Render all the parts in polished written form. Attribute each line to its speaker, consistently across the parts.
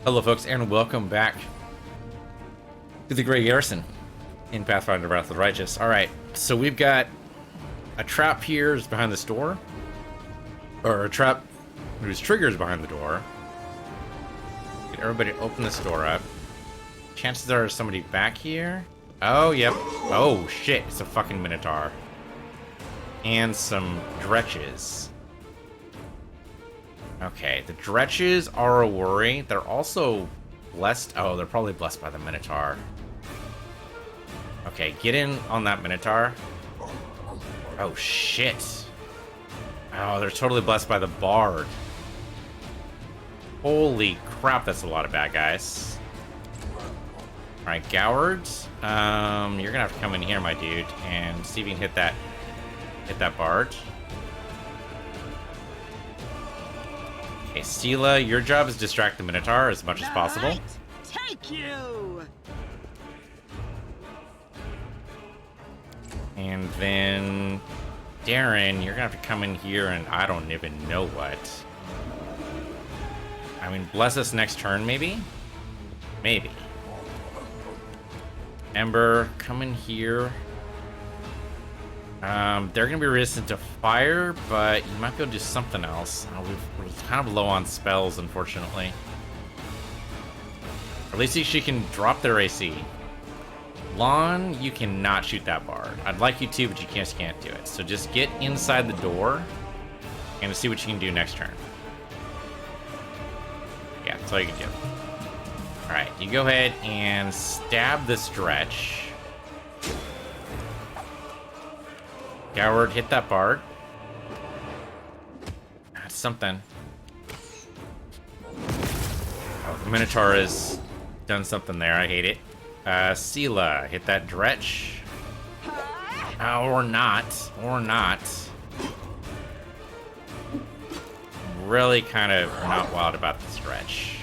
Speaker 1: Hello folks, and welcome back to the Grey Garrison in Pathfinder Wrath of the Righteous. Alright, so we've got a trap here is behind this door. Or a trap whose trigger is behind the door. Get everybody to open this door up. Chances are somebody back here. Oh, yep. Oh, shit, it's a fucking Minotaur. And some Dretches. Okay, the Dretches are a worry. They're also blessed. Oh, they're probably blessed by the Minotaur. Okay, get in on that Minotaur. Oh, shit. Oh, they're totally blessed by the Bard. Holy crap, that's a lot of bad guys. Alright, Goward. You're gonna have to come in here, my dude, and see if you can hit that Bard. Okay, Sela, your job is to distract the Minotaur as much as possible.
Speaker 2: Right. Take you.
Speaker 1: And then Darren, you're gonna have to come in here and I don't even know what. I mean, bless us next turn, maybe? Maybe. Ember, come in here. They're gonna be resistant to fire, but you might be able to do something else. We're kind of low on spells, unfortunately. Or at least she can drop their AC. Lon, you cannot shoot that Bard. I'd like you to, but you just can't do it. So just get inside the door and see what you can do next turn. Yeah, that's all you can do. Alright, you go ahead and stab the Stretch. Goward, hit that Bard. That's something. Oh, the Minotaur has done something there. I hate it. Sela, hit that Dretch. Or not. Or not. Really kind of not wild about the Stretch.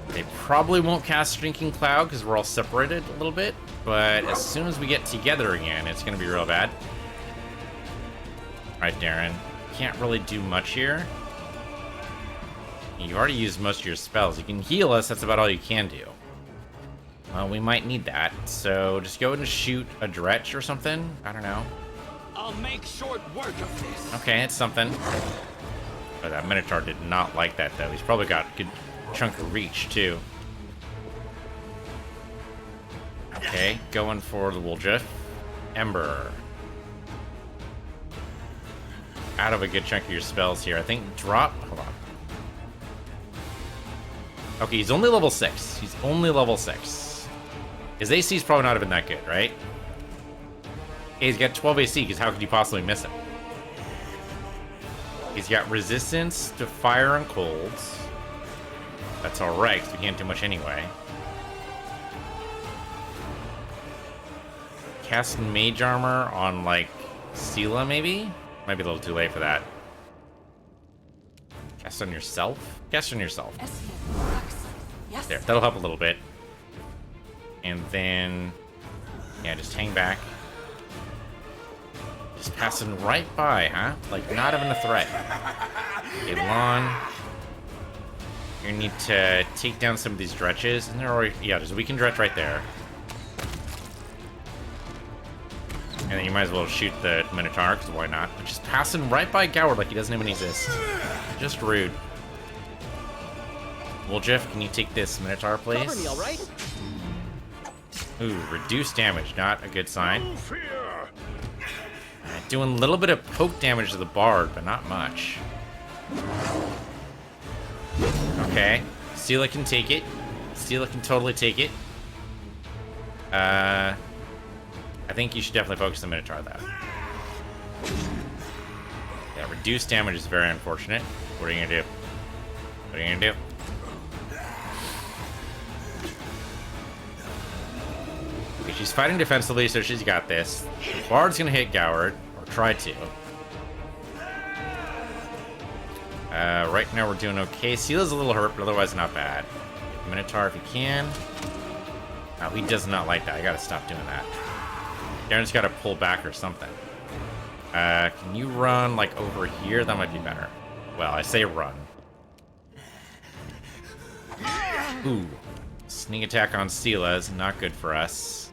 Speaker 1: They probably won't cast Drinking Cloud because we're all separated a little bit. But as soon as we get together again, it's going to be real bad. Alright, Darren. Can't really do much here. You've already used most of your spells. You can heal us, that's about all you can do. Well, we might need that. So just go ahead and shoot a Dretch or something. I don't know.
Speaker 2: I'll make short work of this.
Speaker 1: Okay, it's something. But that Minotaur did not like that, though. He's probably got a good chunk of reach, too. Okay, going for the Wooljeff. Ember. Out of a good chunk of your spells here. I think drop... Hold on. Okay, he's only level 6. He's only level 6. His AC's probably not even that good, right? Hey, he's got 12 AC, because how could you possibly miss him? He's got resistance to fire and colds. That's alright, because we can't do much anyway. Cast Mage Armor on, like, Sela, maybe? Might be a little too late for that. Cast on yourself? Cast on yourself.
Speaker 3: Yes.
Speaker 1: There, that'll help a little bit. And then... yeah, just hang back. Just passing right by, huh? Like, not even a threat. Okay, Lon. You need to take down some of these Dretches. And they're already... yeah, there's a weakened Dretch right there. And then you might as well shoot the Minotaur, because why not? But just passing right by Goward like he doesn't even exist. Just rude. Wooljeff, can you take this Minotaur, please?
Speaker 2: Cover me, all right?
Speaker 1: Ooh, reduced damage, not a good sign. Doing a little bit of poke damage to the Bard, but not much. Okay, Sela can take it. Sela can totally take it. I think you should definitely focus the Minotaur, though. Yeah, reduced damage is very unfortunate. What are you gonna do? What are you gonna do? Okay, she's fighting defensively, so she's got this. The Bard's gonna hit Goward, or try to. Right now we're doing okay. Sela's a little hurt, but otherwise not bad. Minotaur if you can. Oh, he does not like that. I gotta stop doing that. Darren's gotta pull back or something. Can you run, like, over here? That might be better. Well, I say run. Ooh. Sneak attack on Sela is not good for us.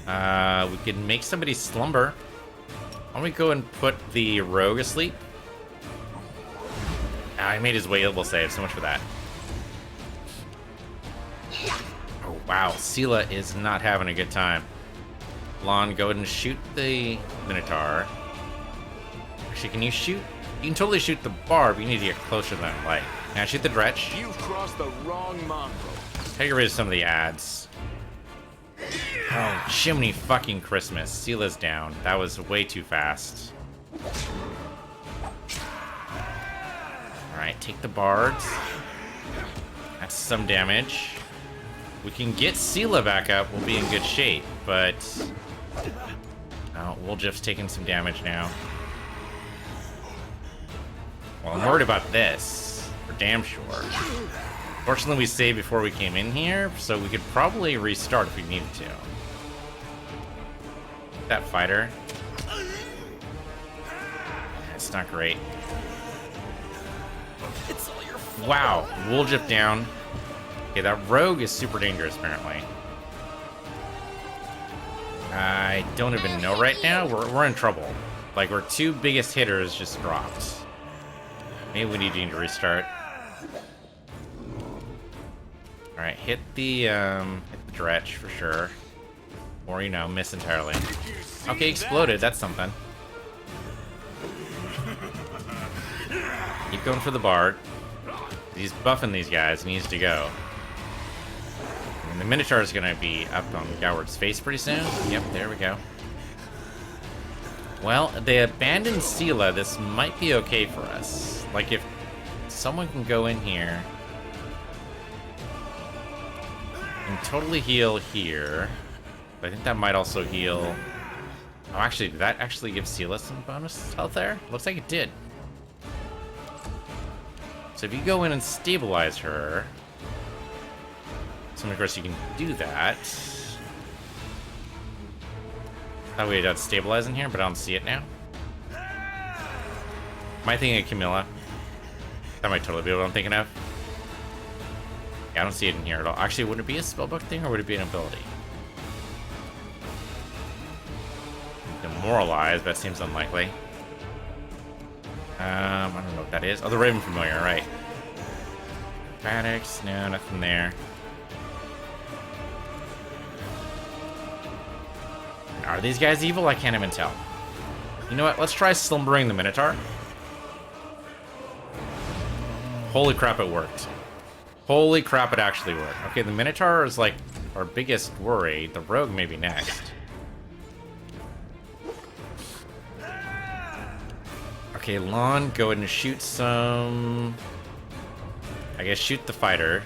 Speaker 1: We could make somebody slumber. Why don't we go and put the rogue asleep? Ah, he made his will save. So much for that. Oh, wow. Sela is not having a good time. Lon, go ahead and shoot the Minotaur. Actually, can you shoot? You can totally shoot the bar, but you need to get closer to that light. Now shoot the Dretch.
Speaker 2: You've crossed the wrong mongrel.
Speaker 1: Take rid of some of the ads. Oh, chimney fucking Christmas. Sela's down. That was way too fast. Alright, take the bards. That's some damage. We can get Sela back up. We'll be in good shape, but... Oh, Woljif's taking some damage now. Well, I'm worried about this. For damn sure. Fortunately, we saved before we came in here, so we could probably restart if we needed to. That fighter. It's not great.
Speaker 3: It's all your fault.
Speaker 1: Wow, Woljif down. Okay, that rogue is super dangerous, apparently. I don't even know right now. We're in trouble. Like, our two biggest hitters just dropped. Maybe we need to restart. Alright, hit the Dretch for sure. Or, you know, miss entirely. Okay, exploded. That's something. Keep going for the Bard. He's buffing these guys. He needs to go. And the Minotaur is going to be up on Goward's face pretty soon. Yep, there we go. Well, they abandoned Sela. This might be okay for us. Like, if someone can go in here and totally heal here. But I think that might also heal... Oh, actually, did that actually give Sela some bonus health there? Looks like it did. So if you go in and stabilize her... So of course you can do that. Thought we had stabilize in here, but I don't see it now. Am I thinking of Camilla? That might totally be what I'm thinking of. Yeah, I don't see it in here at all. Actually, would it be a spellbook thing, or would it be an ability? Demoralize, that seems unlikely. I don't know what that is. Oh, the Raven Familiar, right. Acrobatics, no, nothing there. Are these guys evil? I can't even tell. You know what? Let's try slumbering the Minotaur. Holy crap, it worked. Holy crap, it actually worked. Okay, the Minotaur is like our biggest worry. The Rogue may be next. Okay, Lon, go ahead and shoot some... I guess shoot the fighter.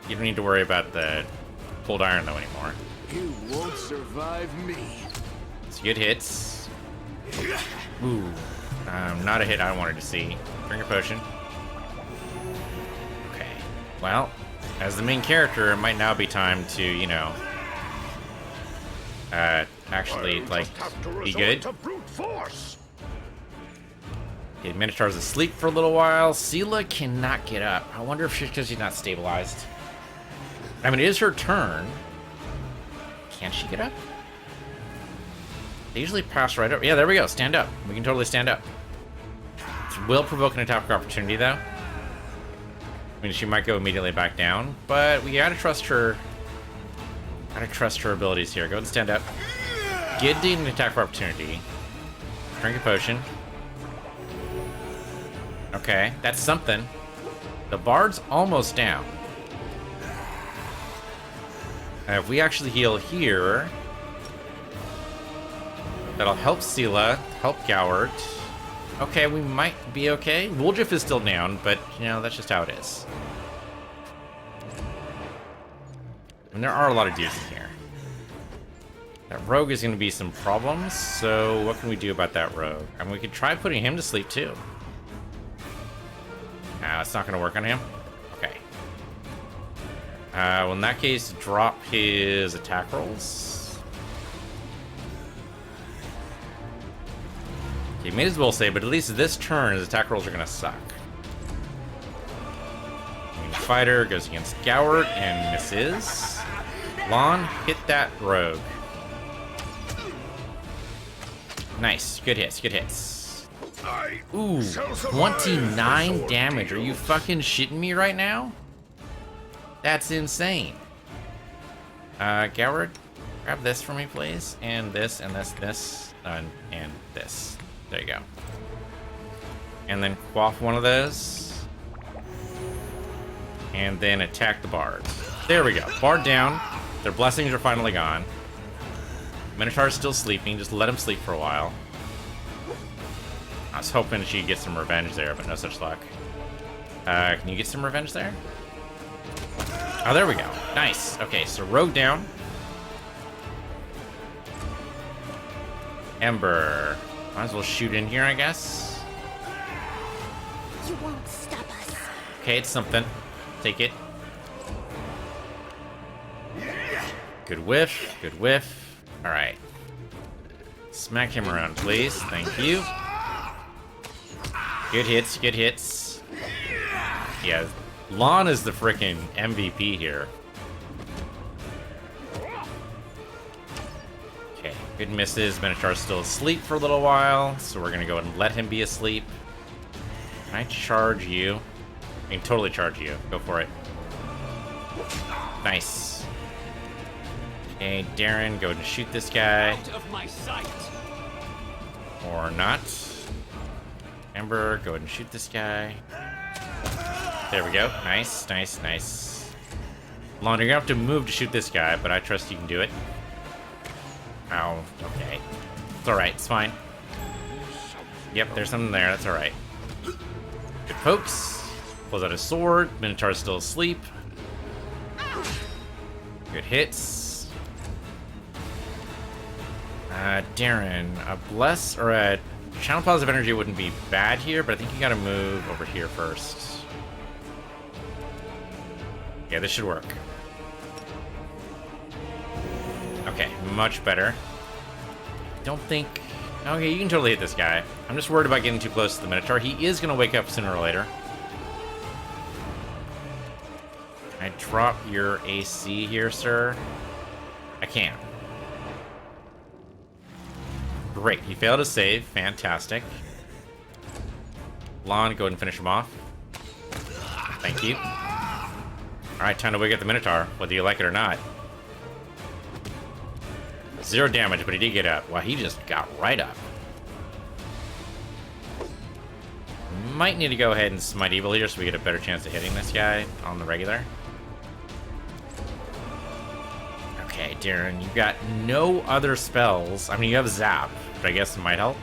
Speaker 1: You don't need to worry about the cold iron though anymore.
Speaker 2: You won't survive me.
Speaker 1: It's good hits. Ooh. Not a hit I wanted to see. Drink a potion. Okay. Well, as the main character, it might now be time to, you know... actually, like, be good. Okay, Minotaur's asleep for a little while. Sela cannot get up. I wonder if she's because she's not stabilized. I mean, it is her turn. Can she get up? They usually pass right over. Yeah, there we go. Stand up. We can totally stand up. It will provoke an attack of opportunity, though. I mean, she might go immediately back down, but we gotta trust her. Gotta trust her abilities here. Go ahead and stand up. Get an attack of opportunity. Drink a potion. Okay, that's something. The Bard's almost down. If we actually heal here, that'll help Sela, help Goward. Okay, we might be okay. Woljif is still down, but, you know, that's just how it is. And there are a lot of dudes in here. That rogue is going to be some problems, so what can we do about that rogue? I mean, we could try putting him to sleep, too. Nah, it's not going to work on him. Okay. Well, in that case, drop his attack rolls. He made his will save, but at least this turn, his attack rolls are going to suck. Fighter goes against Goward and misses. Lon, hit that rogue. Nice. Good hits, good hits. Ooh, 29 damage. Are you fucking shitting me right now? That's insane. Goward, grab this for me, please. And this, and this, and this. There you go. And then quaff one of those. And then attack the bards. There we go. Bard down. Their blessings are finally gone. Minotaur's still sleeping. Just let him sleep for a while. I was hoping she'd get some revenge there, but no such luck. Can you get some revenge there? Oh, there we go. Nice. Okay, so rogue down. Ember. Might as well shoot in here, I guess.
Speaker 3: You won't stop us.
Speaker 1: Okay, it's something. Take it. Good whiff. Good whiff. Alright. Smack him around, please. Thank you. Good hits. Good hits. Yeah. Lon is the freaking MVP here. Okay, good misses. Minotaur's still asleep for a little while, so we're gonna go and let him be asleep. Can I charge you? I can totally charge you. Go for it. Nice. Okay, Darren, go ahead and shoot this guy.
Speaker 2: Out of my sight.
Speaker 1: Or not. Ember, go ahead and shoot this guy. There we go. Nice, nice, nice. Lon, you're gonna have to move to shoot this guy, but I trust you can do it. Ow, okay. It's alright, it's fine. Yep, there's something there, that's alright. Good pokes. Pulls out his sword. Minotaur's still asleep. Good hits. Darren, a bless or a channel positive energy wouldn't be bad here, but I think you gotta move over here first. Yeah, this should work. Okay, much better. Don't think... Okay, you can totally hit this guy. I'm just worried about getting too close to the Minotaur. He is going to wake up sooner or later. Can I drop your AC here, sir? I can. Great, he failed to save. Fantastic. Lon, go ahead and finish him off. Thank you. Alright, time to wake up the Minotaur, whether you like it or not. 0 damage, but he did get up. Wow, he just got right up. Might need to go ahead and smite evil here so we get a better chance of hitting this guy on the regular. Okay, Darren, you've got no other spells. I mean, you have Zap, but I guess it might help.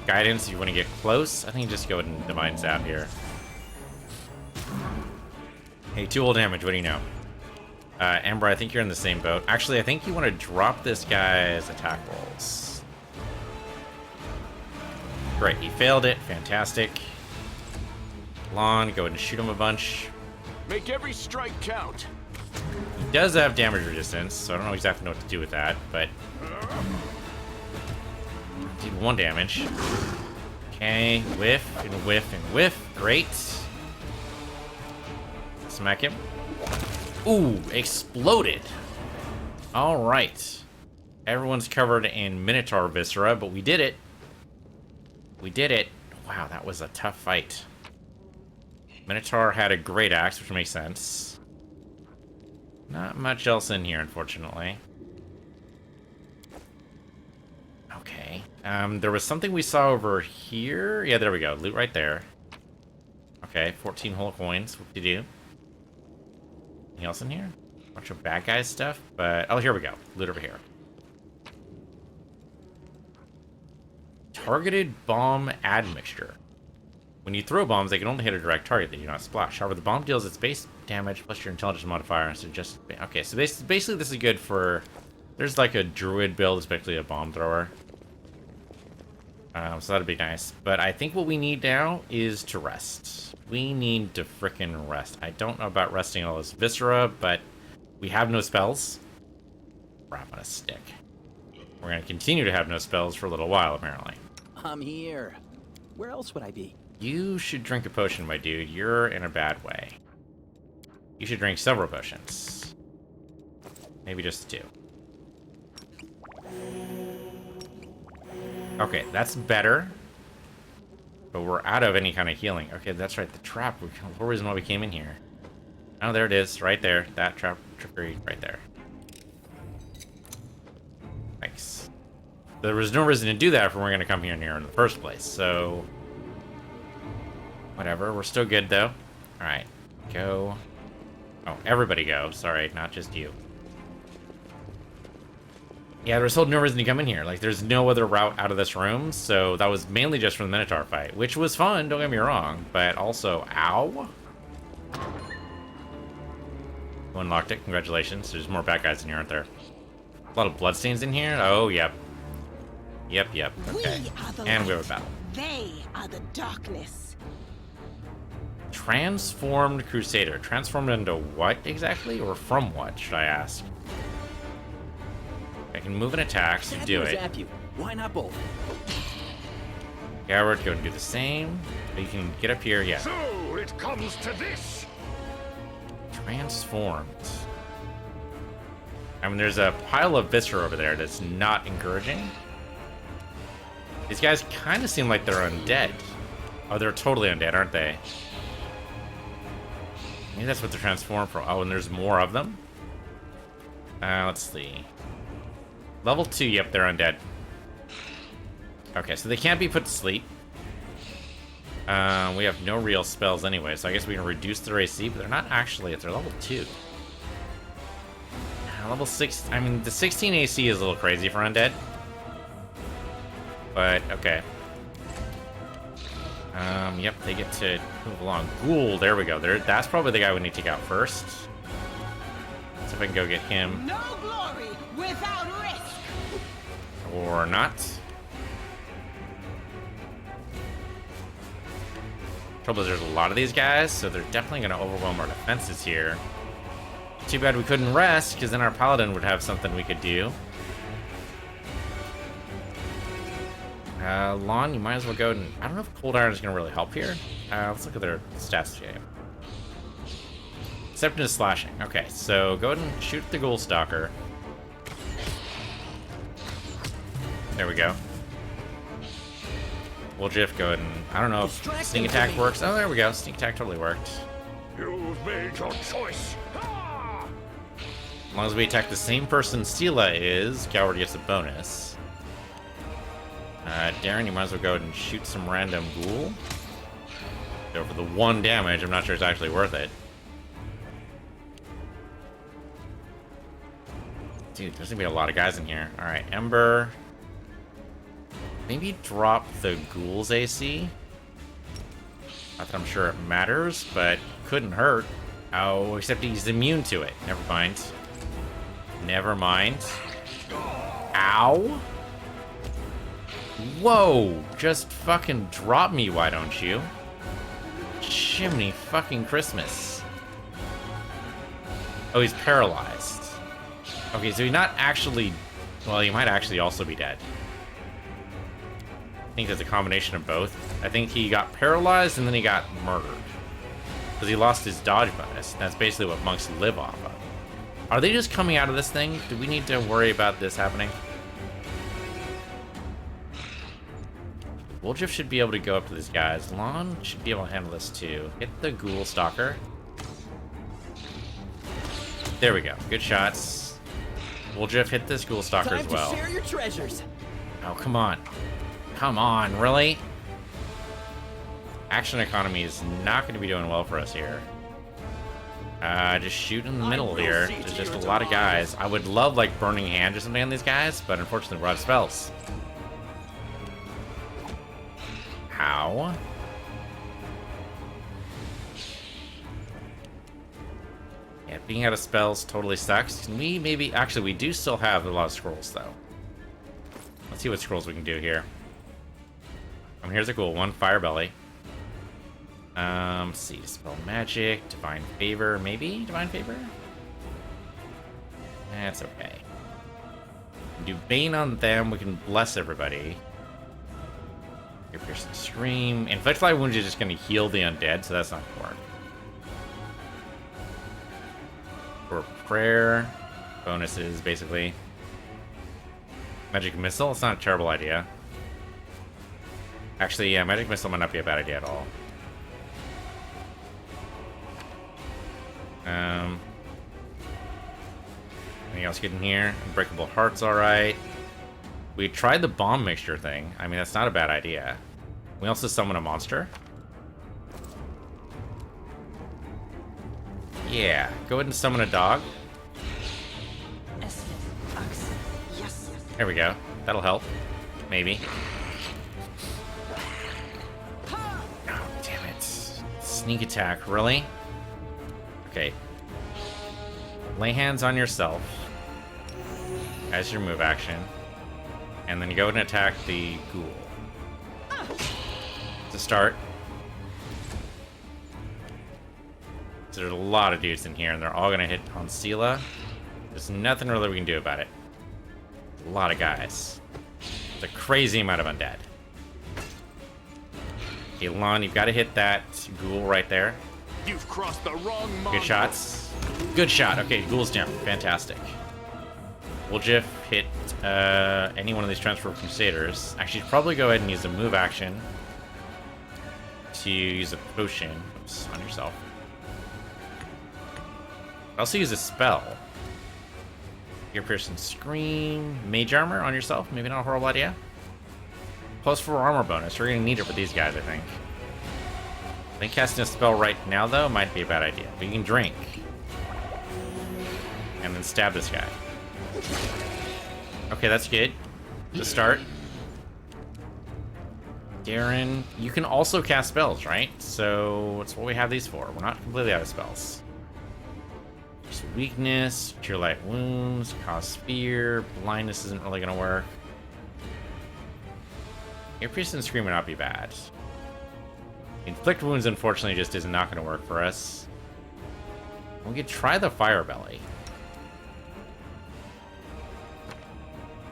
Speaker 1: Guidance, if you want to get close. I think just go ahead and Divine Zap here. Hey, 2 hull damage, what do you know? Ember, I think you're in the same boat. Actually, I think you want to drop this guy's attack rolls. Great, he failed it. Fantastic. Lon, go ahead and shoot him a bunch.
Speaker 2: Make every strike count.
Speaker 1: He does have damage resistance, so I don't know exactly what to do with that, but... Did 1 damage. Okay, whiff, and whiff, and whiff. Great. Smack him. Ooh, exploded. Alright. Everyone's covered in Minotaur Viscera, but we did it. We did it. Wow, that was a tough fight. Minotaur had a great axe, which makes sense. Not much else in here, unfortunately. Okay. There was something we saw over here. Yeah, there we go. Loot right there. Okay, 14 whole coins. What did you do? Anything else in here? Bunch of bad guy stuff, but... Oh, here we go. Loot over here. Targeted bomb admixture. When you throw bombs, they can only hit a direct target. They do not splash. However, the bomb deals its base damage plus your intelligence modifier. So just... Okay, so basically this is good for... There's like a druid build, especially a bomb thrower. So that'd be nice. But I think what we need now is to rest. We need to frickin' rest. I don't know about resting all this viscera, but we have no spells. Crap on a stick. We're gonna continue to have no spells for a little while, apparently.
Speaker 4: I'm here. Where else would I be?
Speaker 1: You should drink a potion, my dude. You're in a bad way. You should drink several potions. Maybe just 2. Okay, that's better. But we're out of any kind of healing. Okay, that's right, the trap. The whole reason why we came in here. Oh, there it is, right there. That trickery right there. Thanks. There was no reason to do that if we weren't going to come here in the first place, so... Whatever, we're still good, though. Alright, go. Oh, everybody go. Sorry, not just you. Yeah, there was still no reason to come in here. Like, there's no other route out of this room, so that was mainly just for the Minotaur fight, which was fun, don't get me wrong, but also, ow. Unlocked it, congratulations. There's more bad guys in here, aren't there? A lot of bloodstains in here? Oh, yep. Yep, okay. And we have a battle.
Speaker 3: They are the darkness.
Speaker 1: Transformed Crusader. Transformed into what exactly? Or from what, should I ask? I can move and attack, so do it.
Speaker 4: Zap you. Why not both?
Speaker 1: Goward, go and do the same. You can get up here, yeah.
Speaker 2: So it comes to this.
Speaker 1: Transformed. I mean, there's a pile of viscera over there that's not encouraging. These guys kind of seem like they're undead. Oh, they're totally undead, aren't they? Maybe that's what they're transformed for. Oh, and there's more of them? Let's see. Level 2, yep, they're undead. Okay, so they can't be put to sleep. We have no real spells anyway, so I guess we can reduce their AC, but they're not actually, they're level 2. Level 6, I mean, the 16 AC is a little crazy for undead. But, okay. Yep, they get to move along. Ghoul, there we go. That's probably the guy we need to take out first. Let's see if I can go get him.
Speaker 3: No glory without risk.
Speaker 1: Or not. Trouble is there's a lot of these guys, so they're definitely going to overwhelm our defenses here. Too bad we couldn't rest, because then our paladin would have something we could do. Lon, you might as well go and... I don't know if Cold Iron is going to really help here. Let's look at their stats here. Septon is slashing. Okay, so go ahead and shoot the Ghoul Stalker. There we go. We'll Jiff go ahead and... I don't know if Sneak Attack works. Oh, there we go. Sneak Attack totally worked.
Speaker 2: You've made your choice.
Speaker 1: As long as we attack the same person Sela is, Goward gets a bonus. Darren, you might as well go ahead and shoot some random ghoul. So for the 1 damage, I'm not sure it's actually worth it. Dude, there's gonna be a lot of guys in here. Alright, Ember. Maybe drop the ghoul's AC. Not that I'm sure it matters, but couldn't hurt. Oh, except he's immune to it. Never mind. Never mind. Ow! Whoa! Just fucking drop me, why don't you? Chimney fucking Christmas. Oh, he's paralyzed. Okay, so he's not actually... Well, he might actually also be dead. I think it's a combination of both. I think he got paralyzed and then he got murdered. Because he lost his dodge bonus. That's basically what monks live off of. Are they just coming out of this thing? Do we need to worry about this happening? Wolfjiff should be able to go up to these guys. Lon should be able to handle this too. Hit the Ghoul Stalker. There we go. Good shots. Wolfjiff, hit this Ghoul Stalker as well.
Speaker 4: Time to share your treasures.
Speaker 1: Oh, come on. Come on, really? Action economy is not going to be doing well for us here. Just shoot in the middle here. There's just a lot of guys. I would love, like, Burning Hand or something on these guys, but unfortunately we're out of spells. How? Yeah, being out of spells totally sucks. Can we maybe... Actually, we do still have a lot of scrolls, though. Let's see what scrolls we can do here. Here's a cool one. Fire Belly. Let's see. Spell Magic. Divine Favor. Maybe? Divine Favor? That's okay. We can do Bane on them. We can bless everybody. Your piercing scream. Inflict light wounds is just gonna heal the undead, so that's not gonna work. For prayer, bonuses basically. Magic missile, it's not a terrible idea. Actually, yeah, magic missile might not be a bad idea at all. Anything else good in here? Unbreakable heart's alright. We tried the bomb mixture thing. I mean, that's not a bad idea. We also summon a monster. Yeah, go ahead and summon a dog. There we go. That'll help. Maybe. Oh, damn it. Sneak attack, really? Okay. Lay hands on yourself as your move action. And then you go and attack the ghoul. To start. So there's a lot of dudes in here, and they're all gonna hit on Sela. There's nothing really we can do about it. A lot of guys. It's a crazy amount of undead. Okay, Lon, you've got to hit that ghoul right there.
Speaker 2: You've crossed the wrong mongrel.
Speaker 1: Good shots. Good shot. Okay, ghoul's down. Fantastic. Woljiff hit any one of these Transfer Crusaders. Actually, probably go ahead and use a move action to use a potion. Oops, on yourself. Also use a spell. Your piercing scream. Mage armor on yourself. Maybe not a horrible idea. +4 armor bonus. We're gonna need it for these guys, I think. I think casting a spell right now, though, might be a bad idea. But you can drink. And then stab this guy. Okay, that's good. To start. Darren, you can also cast spells, right? So that's what we have these for. We're not completely out of spells. There's weakness, cure light wounds, cause fear, blindness isn't really gonna work. Your piercing scream would not be bad. Inflict wounds, unfortunately, just is not gonna work for us. We could try the fire belly.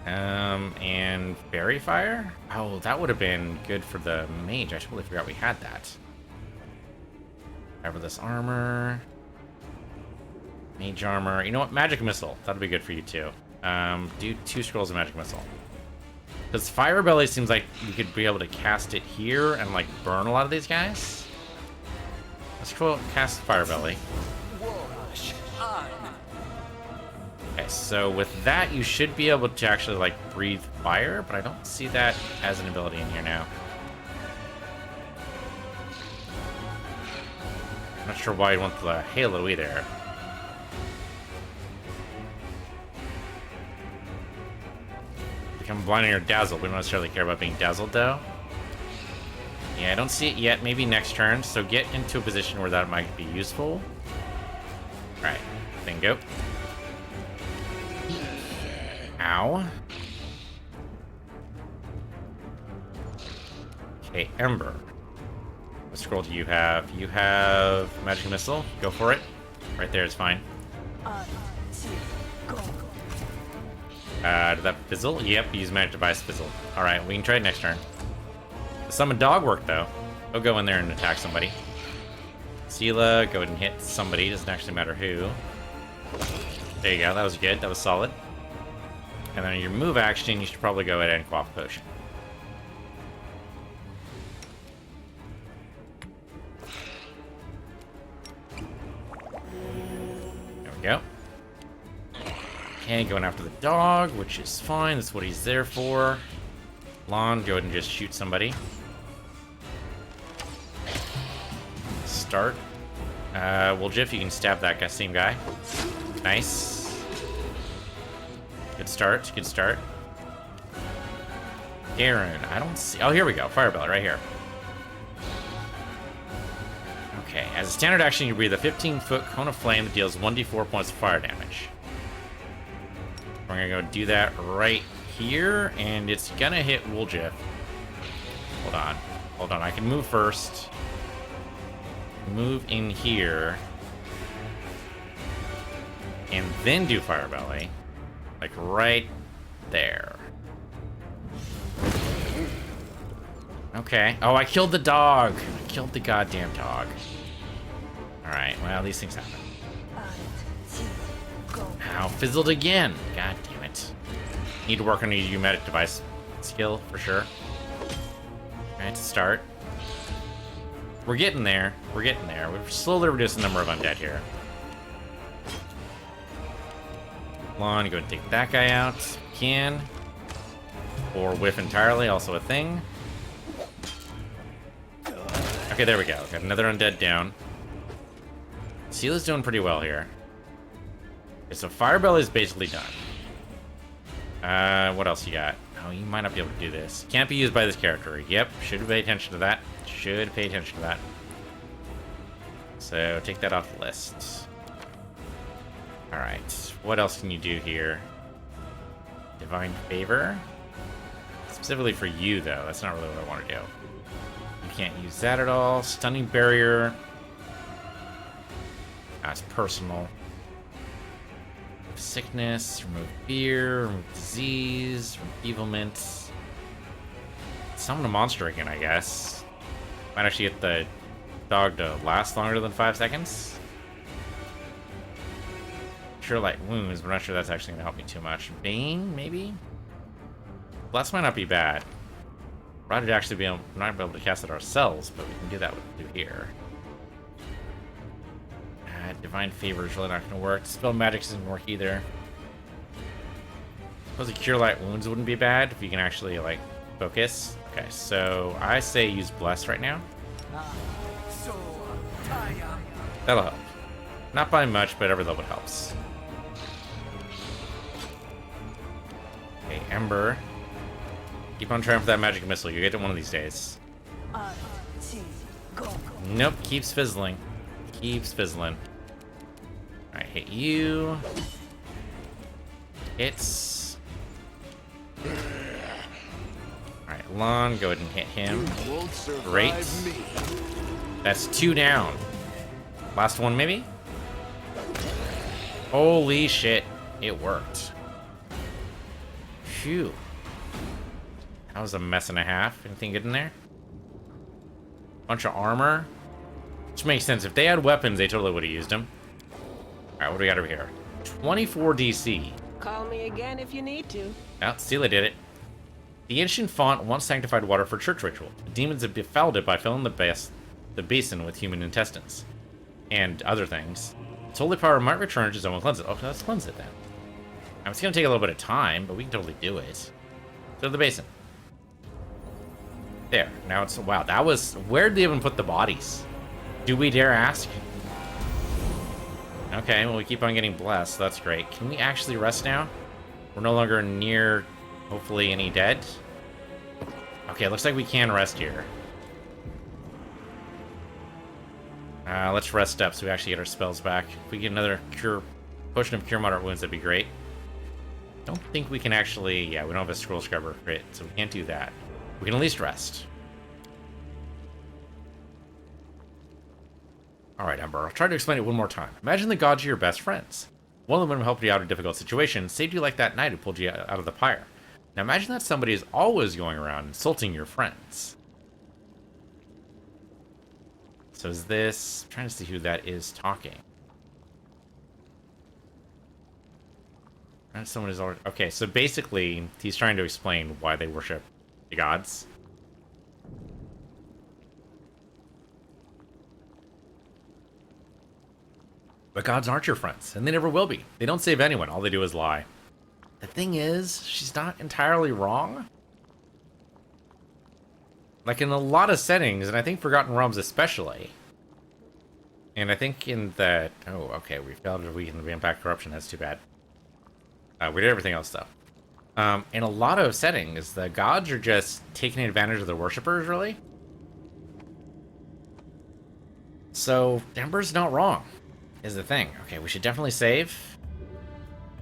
Speaker 1: And fairy fire? Oh, that would have been good for the mage. I totally forgot we had that. Cover this armor. Mage armor. You know what? Magic missile. That'd be good for you too. Do 2 scrolls of magic missile. Because fire belly seems like you could be able to cast it here and like burn a lot of these guys. Let's cast fire belly. Okay, so with that, you should be able to actually, like, breathe fire, but I don't see that as an ability in here now. I'm not sure why you'd want the halo either. Become blinded or dazzled. We don't necessarily care about being dazzled, though. Yeah, I don't see it yet. Maybe next turn, so get into a position where that might be useful. Alright, bingo. Ow. Okay, Ember. What scroll do you have? You have Magic Missile. Go for it. Right there is fine. Did that fizzle? Yep, use Magic Device fizzle. Alright, we can try it next turn. The summon dog worked, though. He'll go in there and attack somebody. Sela, go ahead and hit somebody. Doesn't actually matter who. There you go. That was good. That was solid. And then your move action, you should probably go ahead and quaff potion. There we go. Okay, going after the dog, which is fine. That's what he's there for. Lon, go ahead and just shoot somebody. Start. Well, Jiff, you can stab that guy, same guy. Nice. Good start, good start. Aaron, I don't see... Oh, here we go. Fire belly right here. Okay, as a standard action, you breathe a 15-foot cone of flame that deals 1d4 points of fire damage. We're gonna go do that right here, and it's gonna hit Woljiff. Hold on. Hold on, I can move first. Move in here. And then do fire belly. Like right there. Okay. Oh, I killed the dog. I killed the goddamn dog. Alright, well, these things happen. Ow, fizzled again. God damn it. Need to work on your medic device skill, for sure. Alright, to start. We're getting there. We're getting there. We've slowly reduced the number of undead here. Lawn, go and take that guy out. If you can. Or whiff entirely, also a thing. Okay, there we go. Got another undead down. Seela's doing pretty well here. Okay, so Firebell is basically done. What else you got? Oh, you might not be able to do this. Can't be used by this character. Yep, should pay attention to that. Should pay attention to that. So, take that off the list. Alright, what else can you do here? Divine Favor? Specifically for you, though. That's not really what I want to do. You can't use that at all. Stunning Barrier. That's personal. Sickness, remove fear, remove disease, enfeeblement. Summon a monster again, I guess. Might actually get the dog to last longer than 5 seconds. Sure, like wounds, but I'm not sure that's actually gonna help me too much. Bane, maybe? Bless might not be bad. We're actually not be able to cast it ourselves, but we can do that through here. Divine Favor is really not going to work. Spell Magic doesn't work either. I suppose a Cure Light Wounds wouldn't be bad if you can actually, like, focus. Okay, so I say use Bless right now. That'll help. Not by much, but every level helps. Okay, Ember. Keep on trying for that Magic Missile. You get it one of these days. Nope, keeps fizzling. Keeps fizzling. Alright, hit you. Hits. Alright, Lon, go ahead and hit him. Great. That's 2 down. Last one, maybe? Holy shit. It worked. Phew. That was a mess and a half. Anything good in there? Bunch of armor. Which makes sense. If they had weapons, they totally would have used them. Alright, what do we got over here? 24 DC.
Speaker 3: Call me again if you need to.
Speaker 1: Oh, Stila did it. The ancient font once sanctified water for church ritual. The demons have befouled it by filling the basin with human intestines. And other things. Its holy power might return to its own cleanse it. Oh, let's cleanse it then. Now, it's going to take a little bit of time, but we can totally do it. To the basin. There. Now it's... Wow, that was... Where'd they even put the bodies? Do we dare ask? Okay, well, we keep on getting blessed, so that's great. Can we actually rest now? We're no longer near, hopefully, any dead. Okay, looks like we can rest here. Let's rest up so we actually get our spells back. If we get another potion of cure moderate wounds, that'd be great. Don't think we can actually... Yeah, we don't have a scroll scrubber crit, so we can't do that. We can at least rest. Alright, Ember, I'll try to explain it one more time. Imagine the gods are your best friends. One of them helped you out of a difficult situation, saved you like that knight who pulled you out of the pyre. Now imagine that somebody is always going around insulting your friends. So is this... I'm trying to see who that is talking. Someone is already... Okay, so basically, he's trying to explain why they worship the gods. But gods aren't your friends, and they never will be. They don't save anyone. All they do is lie. The thing is, she's not entirely wrong. Like, in a lot of settings, and I think Forgotten Realms especially. And I think in that... Oh, okay, we failed to weaken the impact corruption. That's too bad. We did everything else, though. In a lot of settings, the gods are just taking advantage of the worshippers, really. So, Ember's not wrong, is the thing. Okay, we should definitely save.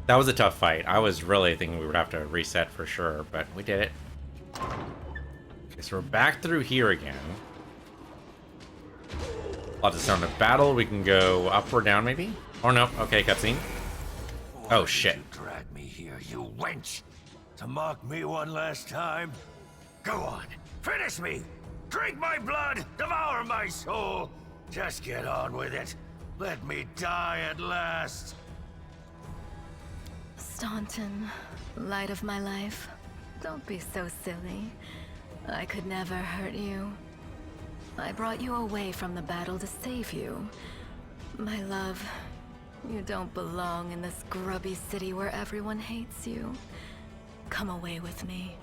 Speaker 1: That was a tough fight. I was really thinking we would have to reset for sure, but we did it. Okay, so we're back through here again. Lots of sound of battle. We can go up or down, maybe? Or no. Okay, cutscene. Oh, shit.
Speaker 5: You drag me here, you wench! To mock me one last time? Go on, finish me! Drink my blood! Devour my soul! Just get on with it. Let me die at last.
Speaker 6: Staunton, light of my life, don't be so silly. I could never hurt you. I brought you away from the battle to save you. My love, you don't belong in this grubby city where everyone hates you. Come away with me.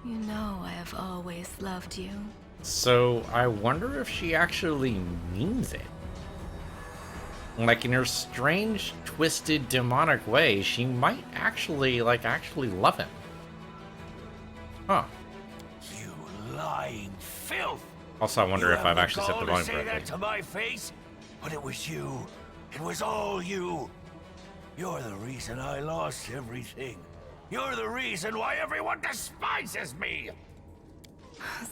Speaker 6: You know I have always loved you.
Speaker 1: So I wonder if she actually means it. Like in her strange, twisted, demonic way, she might actually love him. Huh.
Speaker 5: You lying filth!
Speaker 1: Also, I wonder
Speaker 5: You
Speaker 1: if
Speaker 5: have
Speaker 1: I've actually set the
Speaker 5: gall to
Speaker 1: volume
Speaker 5: say
Speaker 1: correctly.
Speaker 5: that to my face, but it was you. It was all you. You're the reason I lost everything. You're the reason why everyone despises me.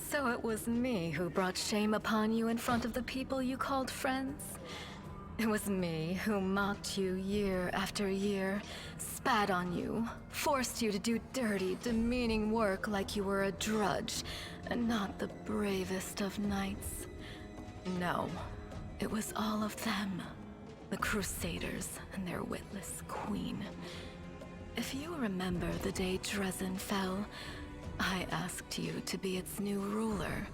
Speaker 6: So it was me who brought shame upon you in front of the people you called friends? It was me who mocked you year after year, spat on you, forced you to do dirty, demeaning work like you were a drudge, and not the bravest of knights. No, it was all of them. The Crusaders and their witless queen. If you remember the day Dresden fell, I asked you to be its new ruler.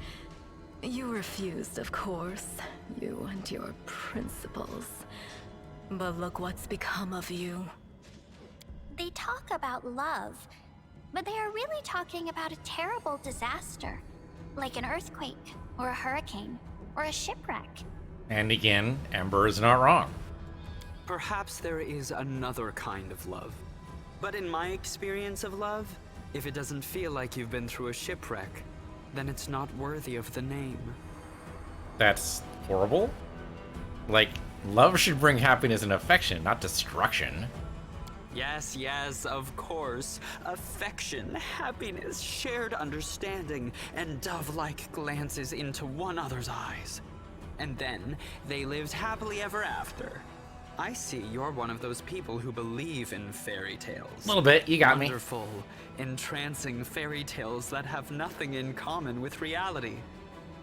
Speaker 6: You refused, of course, you and your principles. But look what's become of you.
Speaker 7: They talk about love, but they are really talking about a terrible disaster, like an earthquake, or a hurricane, or a shipwreck.
Speaker 1: And again, Ember is not wrong.
Speaker 4: Perhaps there is another kind of love. But in my experience of love, if it doesn't feel like you've been through a shipwreck, then it's not worthy of the name.
Speaker 1: That's horrible. Like, love should bring happiness and affection, not destruction.
Speaker 4: Yes, yes, of course. Affection, happiness, shared understanding, and dove-like glances into one another's eyes. And then they lived happily ever after. I see you're one of those people who believe in fairy tales.
Speaker 1: A little bit, you got me.
Speaker 4: Wonderful, entrancing fairy tales that have nothing in common with reality.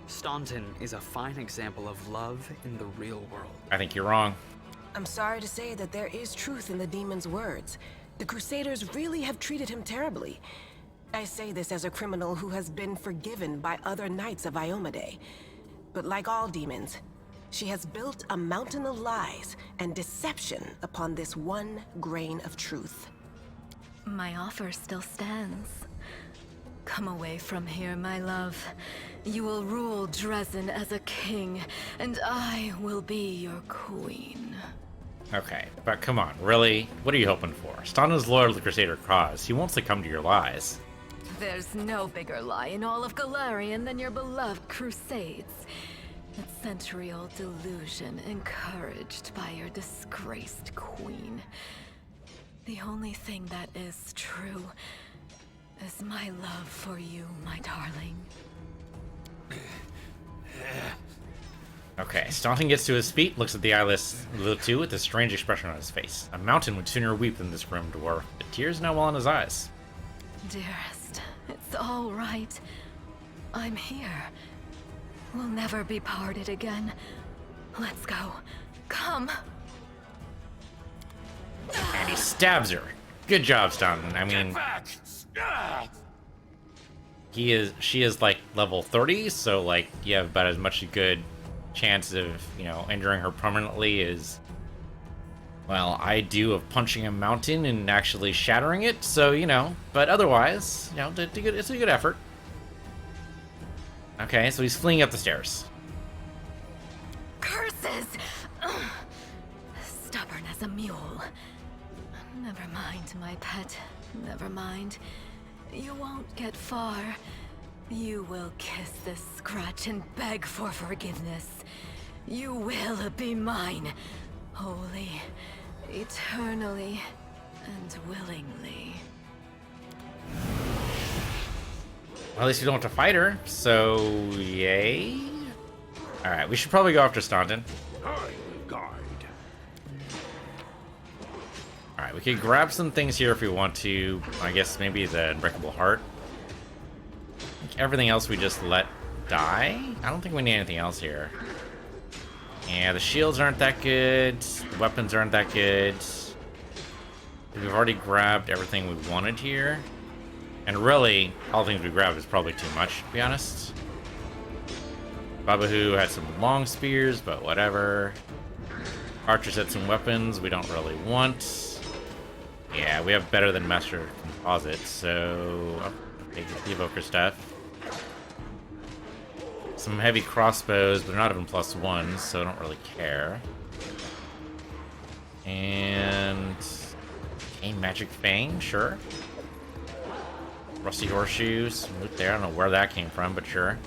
Speaker 4: Staunton is a fine example of love in the real world.
Speaker 1: I think you're wrong.
Speaker 3: I'm sorry to say that there is truth in the demon's words. The Crusaders really have treated him terribly. I say this as a criminal who has been forgiven by other knights of Iomade. But like all demons, she has built a mountain of lies and deception upon this one grain of truth.
Speaker 6: My offer still stands. Come away from here, my love. You will rule Dresden as a king, and I will be your queen.
Speaker 1: Okay, but come on, really? What are you hoping for? Staunton's loyal to the Crusader cause. He won't succumb to your lies.
Speaker 6: There's no bigger lie in all of Galarian than your beloved Crusades. That century-old delusion encouraged by your disgraced queen. The only thing that is true is my love for you, my darling.
Speaker 1: Okay, Staunton gets to his feet, looks at the eyeless little two with a strange expression on his face. A mountain would sooner weep than this grim dwarf, but tears now well in his eyes.
Speaker 6: Dearest, it's all right. I'm here. We'll never be parted again. Let's go. Come.
Speaker 1: And he stabs her. Good job, Staunton. I mean,
Speaker 5: Get back! Ah!
Speaker 1: she is like level 30, so like you have about as much a good chance of, you know, injuring her permanently as, well, I do of punching a mountain and actually shattering it, so, you know, but otherwise, you know, it's a good effort. Okay, so he's fleeing up the stairs.
Speaker 6: Curses! Ugh. Stubborn as a mule. Never mind, my pet. Never mind. You won't get far. You will kiss this scratch and beg for forgiveness. You will be mine. Wholly, eternally, and willingly.
Speaker 1: Well, at least we don't have to fight her, so yay. Alright, we should probably go after Staunton.
Speaker 5: I will guide.
Speaker 1: Alright, we could grab some things here if we want to. I guess maybe the Unbreakable Heart. Everything else we just let die. I don't think we need anything else here. Yeah, the shields aren't that good. The weapons aren't that good. We've already grabbed everything we wanted here. And really, all the things we grabbed is probably too much, to be honest. Babahu had some long spears, but whatever. Archers had some weapons we don't really want. Yeah, we have better than Master Composite, so... Oh, take the Evoker stuff. Some heavy crossbows, but they're not even +1s, so I don't really care. And... a Magic Fang, sure. Rusty Horseshoes, loot there, I don't know where that came from, but sure.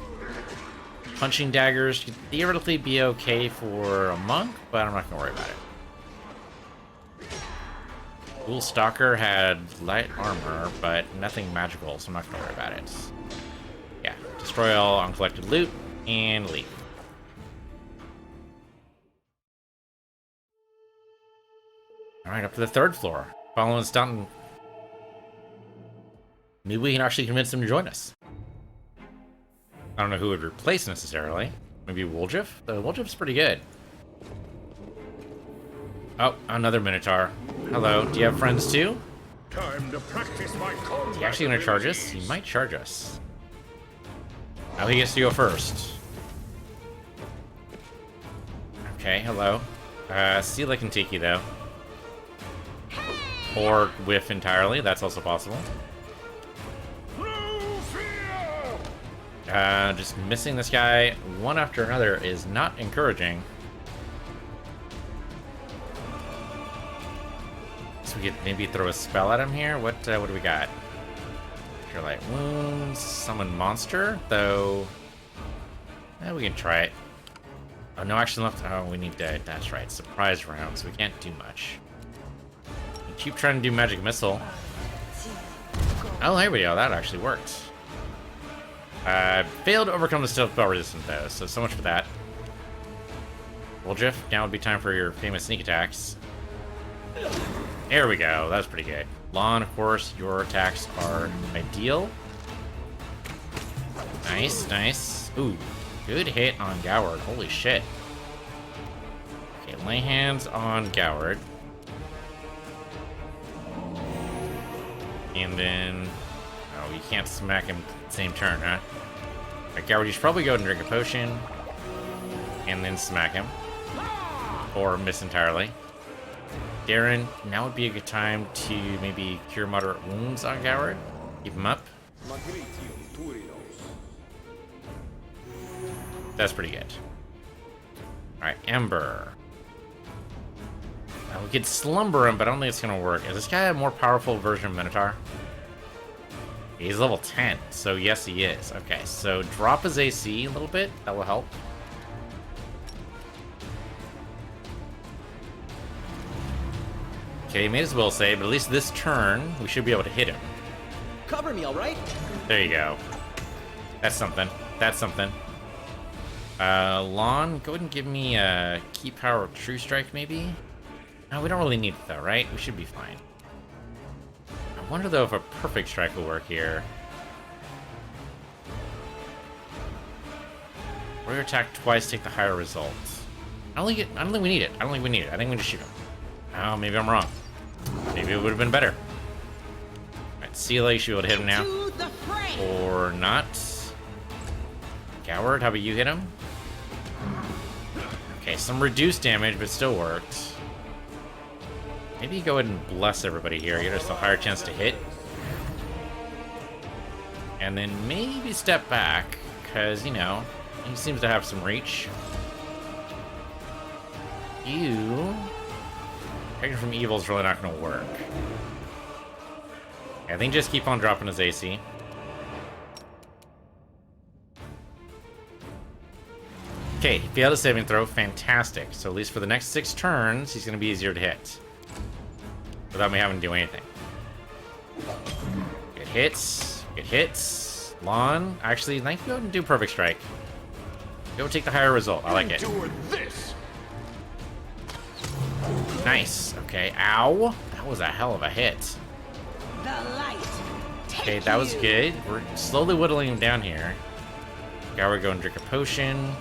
Speaker 1: Punching Daggers could theoretically be okay for a monk, but I'm not gonna worry about it. Ghoul Stalker had light armor, but nothing magical, so I'm not gonna worry about it. Yeah, destroy all uncollected loot, and leave. Alright, up to the 3rd floor. Following Staunton. Maybe we can actually convince him to join us. I don't know who would replace necessarily. Maybe Woljif? The Woljif's pretty good. Oh, another Minotaur. Hello, do you have friends too?
Speaker 2: Time to practice my combat.
Speaker 1: Is he actually gonna charge us? He might charge us. Now he gets to go first. Okay, hello. Sela can take you though. Or whiff entirely, that's also possible. Just missing this guy one after another is not encouraging. So we could maybe throw a spell at him here. What do we got? Cure Light Wounds, Summon Monster, though. We can try it. Oh, no action left. Oh, we need to. That's right. Surprise round, so we can't do much. We keep trying to do Magic Missile. Oh, there we go. That actually worked. Failed to overcome the stealth spell resistance though, so much for that. Woljif, now would be time for your famous sneak attacks. There we go, that's pretty good. Lon, of course, your attacks are ideal. Nice, nice. Ooh, good hit on Goward, holy shit. Okay, lay hands on Goward. And then... oh, you can't smack him same turn, huh? Alright, Goward, you should probably go and drink a potion. And then smack him. Or miss entirely. Darren, now would be a good time to maybe cure moderate wounds on Goward. Keep him up. That's pretty good. Alright, Ember. Now we could slumber him, but I don't think it's gonna work. Is this guy a more powerful version of Minotaur? He's level 10, so yes he is. Okay, so drop his AC a little bit. That will help. Okay, he made his will save, but at least this turn, we should be able to hit him.
Speaker 8: Cover me, alright?
Speaker 1: There you go. That's something. That's something. Lon, go ahead and give me a Key Power True Strike, maybe? No, we don't really need it, though, right? We should be fine. I wonder, though, if a Perfect Strike will work here. Warrior attack twice, take the higher result. I don't think we need it. I don't think we need it. I think we just shoot him. Oh, maybe I'm wrong. Maybe it would have been better. Alright, Sela, you should be able to hit him now. Or not. Goward, how about you hit him? Okay, some reduced damage, but still worked. Maybe you go ahead and bless everybody here. Get us a higher chance to hit. And then maybe step back, because, you know, he seems to have some reach. You... Protection from evil is really not going to work. I think just keep on dropping his AC. Okay, he failed a saving throw. Fantastic. So at least for the next 6 turns, he's going to be easier to hit. Without me having to do anything. Good hits. Good hits. Lon, actually, I think go ahead and do Perfect Strike. Go take the higher result. I like it.
Speaker 2: This.
Speaker 1: Nice. Okay. Ow. That was a hell of a hit.
Speaker 9: The light.
Speaker 1: Okay, that was good. We're slowly whittling him down here. Goward go and drink a potion.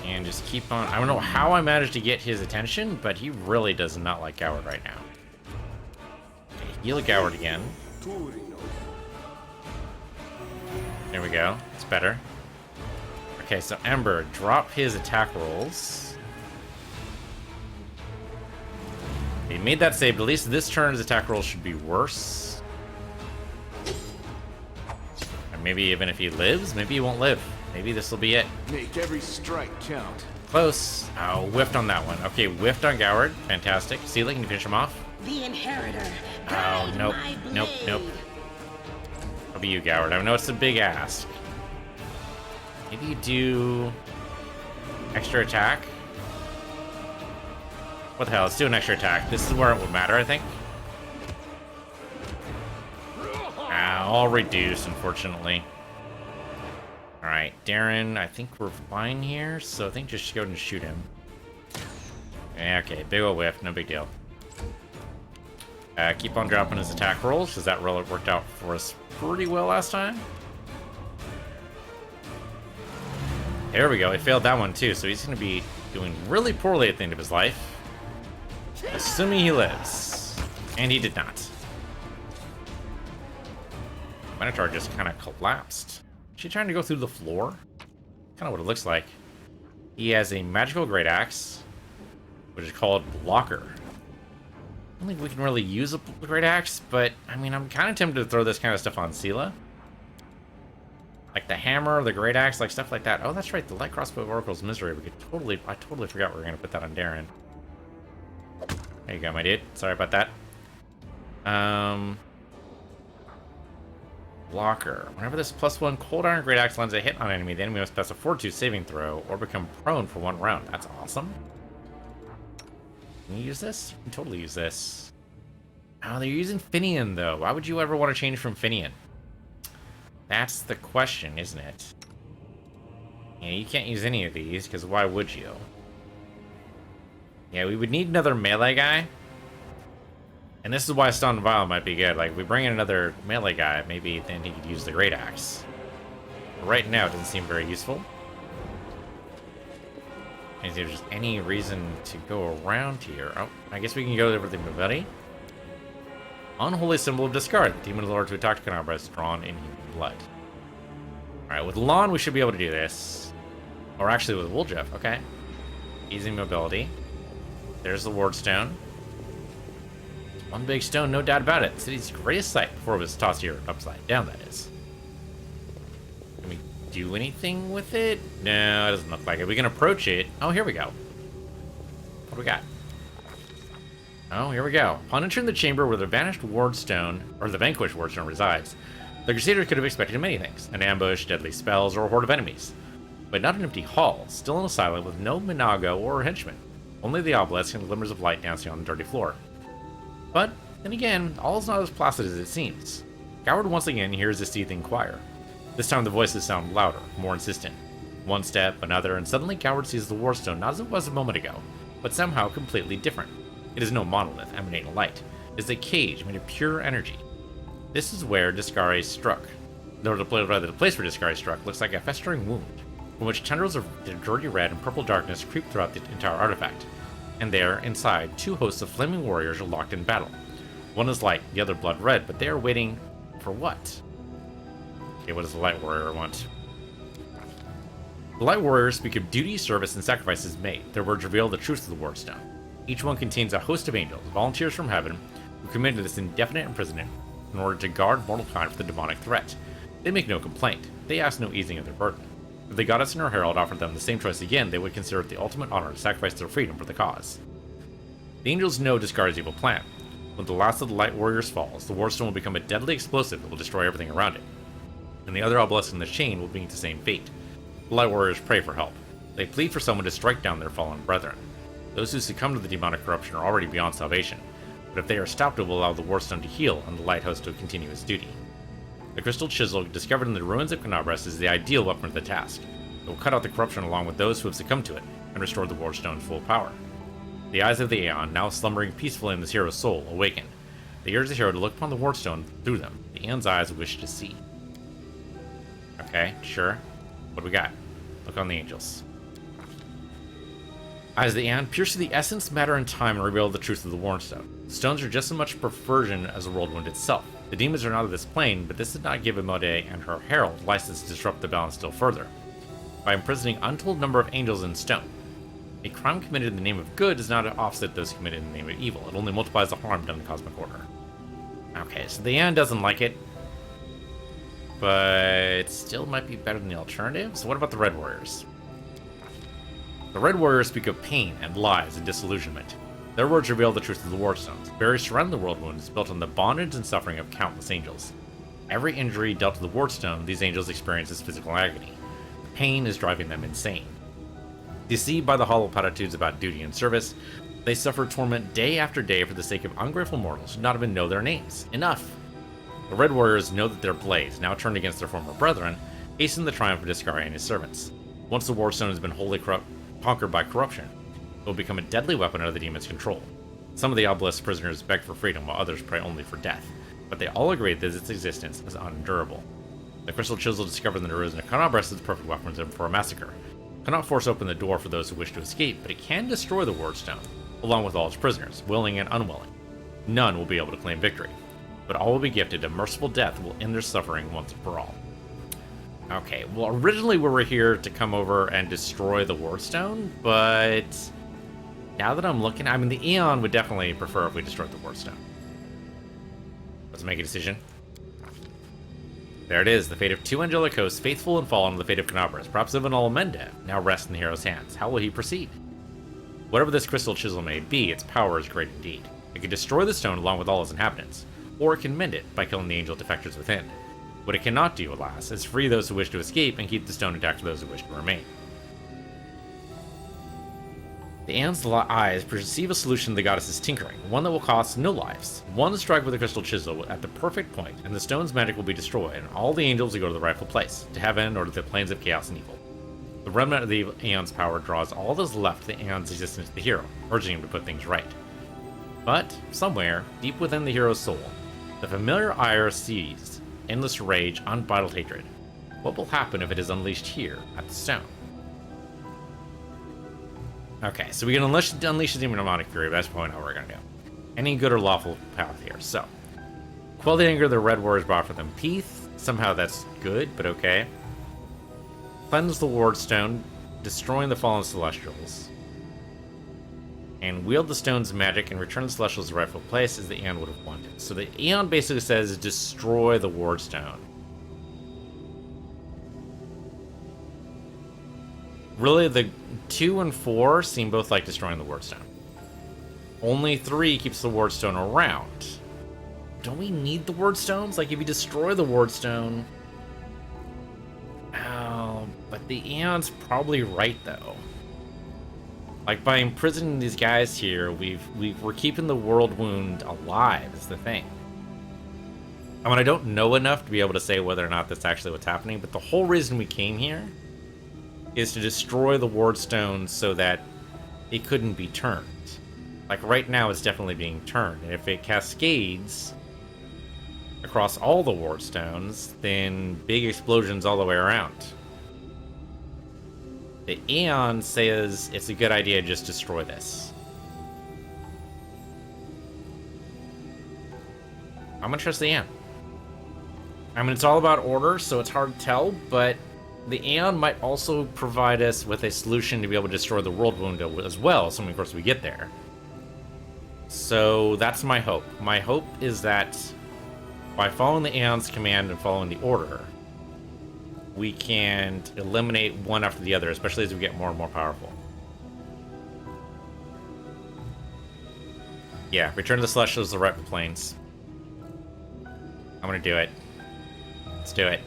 Speaker 1: And just keep on... I don't know how I managed to get his attention, but he really does not like Goward right now. Okay, heal Goward again. There we go. It's better. Okay, so Ember, drop his attack rolls. He made that save, but at least this turn's attack rolls should be worse. And maybe even if he lives, maybe he won't live. Maybe this will be it.
Speaker 2: Make every strike count.
Speaker 1: Close. Oh, whiffed on that one. Okay, whiffed on Goward. Fantastic. Seela, can you finish him off?
Speaker 3: The Inheritor.
Speaker 1: Oh, nope. Nope, nope. It'll be you, Goward. I know it's a big ask. Maybe you do extra attack? What the hell? Let's do an extra attack. This is where it would matter, I think. All reduced, unfortunately. Alright, Darren, I think we're fine here, so I think just go and shoot him. Okay, big ol' whiff, no big deal. Keep on dropping his attack rolls, because that roll worked out for us pretty well last time. There we go, he failed that one too, so he's going to be doing really poorly at the end of his life. Assuming he lives. And he did not. Minotaur just kind of collapsed. Is she trying to go through the floor? Kind of what it looks like. He has a magical great axe, which is called Blocker. I don't think we can really use a great axe, but I mean, I'm kind of tempted to throw this kind of stuff on Seela. Like the hammer, the great axe, like stuff like that. Oh, that's right, the light crossbow of Oracle's Misery. I totally forgot we were gonna put that on Darren. There you go, my dude. Sorry about that. Blocker. Whenever this +1 cold iron great axe lands a hit on an enemy, the enemy must pass a fortitude saving throw or become prone for 1 round. That's awesome. Can you use this? You can totally use this. Oh, they're using Finian, though. Why would you ever want to change from Finian? That's the question, isn't it? Yeah, you can't use any of these, because why would you? Yeah, we would need another melee guy. And this is why Stun Vial might be good. Like, if we bring in another melee guy, maybe then he could use the Great Axe. But right now, it doesn't seem very useful. Is there just any reason to go around here? Oh, I guess we can go over the mobility. Unholy Symbol of Discard. The Demon Lord who attacked Canabra is drawn in human blood. Alright, with Lon, we should be able to do this. Or actually, with Wooljeff. Okay. Easy mobility. There's the Wardstone. One big stone, no doubt about it. City's greatest sight before it was tossed here upside down, that is. Can we do anything with it? No, it doesn't look like it. We can approach it. Oh, here we go. What do we got? Oh, here we go. Upon entering the chamber where the vanished Wardstone, or the vanquished Wardstone resides, the Crusaders could have expected many things. An ambush, deadly spells, or a horde of enemies. But not an empty hall, still and silent with no Minago or henchmen. Only the obelisk and glimmers of light dancing on the dirty floor. But, then again, all is not as placid as it seems. Goward once again hears the seething choir. This time the voices sound louder, more insistent. One step, another, and suddenly Goward sees the Wardstone not as it was a moment ago, but somehow completely different. It is no monolith emanating light. It is a cage made of pure energy. This is where Discari struck. The place where Discari struck looks like a festering wound, from which tendrils of dirty red and purple darkness creep throughout the entire artifact. And there, inside, 2 hosts of flaming warriors are locked in battle. One is light, the other blood red, but they are waiting for what? Okay, what does the light warrior want? The light warriors speak of duty, service, and sacrifices made. Their words reveal the truth of the Wardstone. Each one contains a host of angels, volunteers from heaven, who committed this indefinite imprisonment in order to guard mortal kind from the demonic threat. They make no complaint. They ask no easing of their burden. If the goddess and her herald offered them the same choice again, they would consider it the ultimate honor to sacrifice their freedom for the cause. The angels know Discard's evil plan. When the last of the light warriors falls, the Wardstone will become a deadly explosive that will destroy everything around it. And the other obelisks in the chain will meet the same fate. The light warriors pray for help. They plead for someone to strike down their fallen brethren. Those who succumb to the demonic corruption are already beyond salvation, but if they are stopped, it will allow the Wardstone to heal and the light host to continue its duty. The crystal chisel discovered in the ruins of Canabras is the ideal weapon for the task. It will cut out the corruption along with those who have succumbed to it, and restore the Wardstone's full power. The eyes of the Aeon, now slumbering peacefully in this hero's soul, awaken. They urge the hero to look upon the Wardstone through them. The Aeon's eyes wish to see. Okay, sure. What do we got? Look on the angels. Eyes of the Aeon pierce through the essence, matter, and time and reveal the truth of the Wardstone. Stones are just as much perversion as the world wound itself. The demons are not of this plane, but this did not give Amode and her herald license to disrupt the balance still further, by imprisoning untold number of angels in stone. A crime committed in the name of good does not offset those committed in the name of evil. It only multiplies the harm done in the cosmic order. Okay, so the Aeon doesn't like it, but it still might be better than the alternative. So what about the Red Warriors? The Red Warriors speak of pain and lies and disillusionment. Their words reveal the truth of the Wardstones. Barriers surrounding the world wound is built on the bondage and suffering of countless angels. Every injury dealt to the Wardstone, these angels experience as physical agony. The pain is driving them insane. Deceived by the hollow platitudes about duty and service, they suffer torment day after day for the sake of ungrateful mortals who do not even know their names. Enough! The Red Warriors know that their blades, now turned against their former brethren, hasten the triumph of Discari and his servants. Once the Wardstone has been wholly conquered by corruption, it will become a deadly weapon under the demon's control. Some of the obelisk prisoners beg for freedom, while others pray only for death, but they all agree that its existence is unendurable. The crystal chisel discovered in the ruins cannot breast is the perfect weapon for a massacre. It cannot force open the door for those who wish to escape, but it can destroy the Wardstone, along with all its prisoners, willing and unwilling. None will be able to claim victory, but all will be gifted a merciful death will end their suffering once and for all. Okay, well, originally we were here to come over and destroy the Wardstone, but now that I'm looking, I mean, the Aeon would definitely prefer if we destroyed the Wardstone. Let's make a decision. There it is, the fate of two angelic hosts, faithful and fallen, and the fate of Canabras, perhaps of an Almenda, now rests in the hero's hands. How will he proceed? Whatever this crystal chisel may be, its power is great indeed. It can destroy the stone along with all its inhabitants, or it can mend it by killing the angel defectors within. What it cannot do, alas, is free those who wish to escape and keep the stone intact for those who wish to remain. The Aeon's eyes perceive a solution to the goddess's tinkering, one that will cost no lives. One strike with the crystal chisel at the perfect point, and the stone's magic will be destroyed, and all the angels will go to the rightful place, to heaven or to the plains of chaos and evil. The remnant of the Aeon's power draws all that is left of the Aeon's existence to the hero, urging him to put things right. But, somewhere, deep within the hero's soul, the familiar ire sees endless rage, unbridled hatred. What will happen if it is unleashed here, at the stone? Okay, so we can unleash the demonic fury, but that's probably not what we're going to do. Any good or lawful path here, so. Quell the anger the Red Warriors brought for them. Peace, somehow that's good, but okay. Cleanse the Wardstone, destroying the fallen Celestials. And wield the stone's magic and return the Celestials to the rightful place as the Aeon would have wanted. So the Aeon basically says destroy the Wardstone. Really, the 2 and 4 seem both like destroying the Wardstone. Only 3 keeps the Wardstone around. Don't we need the Wardstones? Like, if you destroy the Wardstone... Oh, but the Aeon's probably right, though. Like, by imprisoning these guys here, we're keeping the world wound alive, is the thing. I mean, I don't know enough to be able to say whether or not that's actually what's happening, but the whole reason we came here is to destroy the Wardstone so that it couldn't be turned. Like, right now it's definitely being turned, and if it cascades across all the Wardstones, then big explosions all the way around. The Aeon says it's a good idea to just destroy this. I'm gonna trust the Aeon. I mean, it's all about order, so it's hard to tell, but the Aeon might also provide us with a solution to be able to destroy the world wound as well, assuming, of course, we get there. So that's my hope. My hope is that by following the Aeon's command and following the order, we can eliminate one after the other, especially as we get more and more powerful. Yeah, return the Celestials to the rightful planes. I'm gonna do it. Let's do it.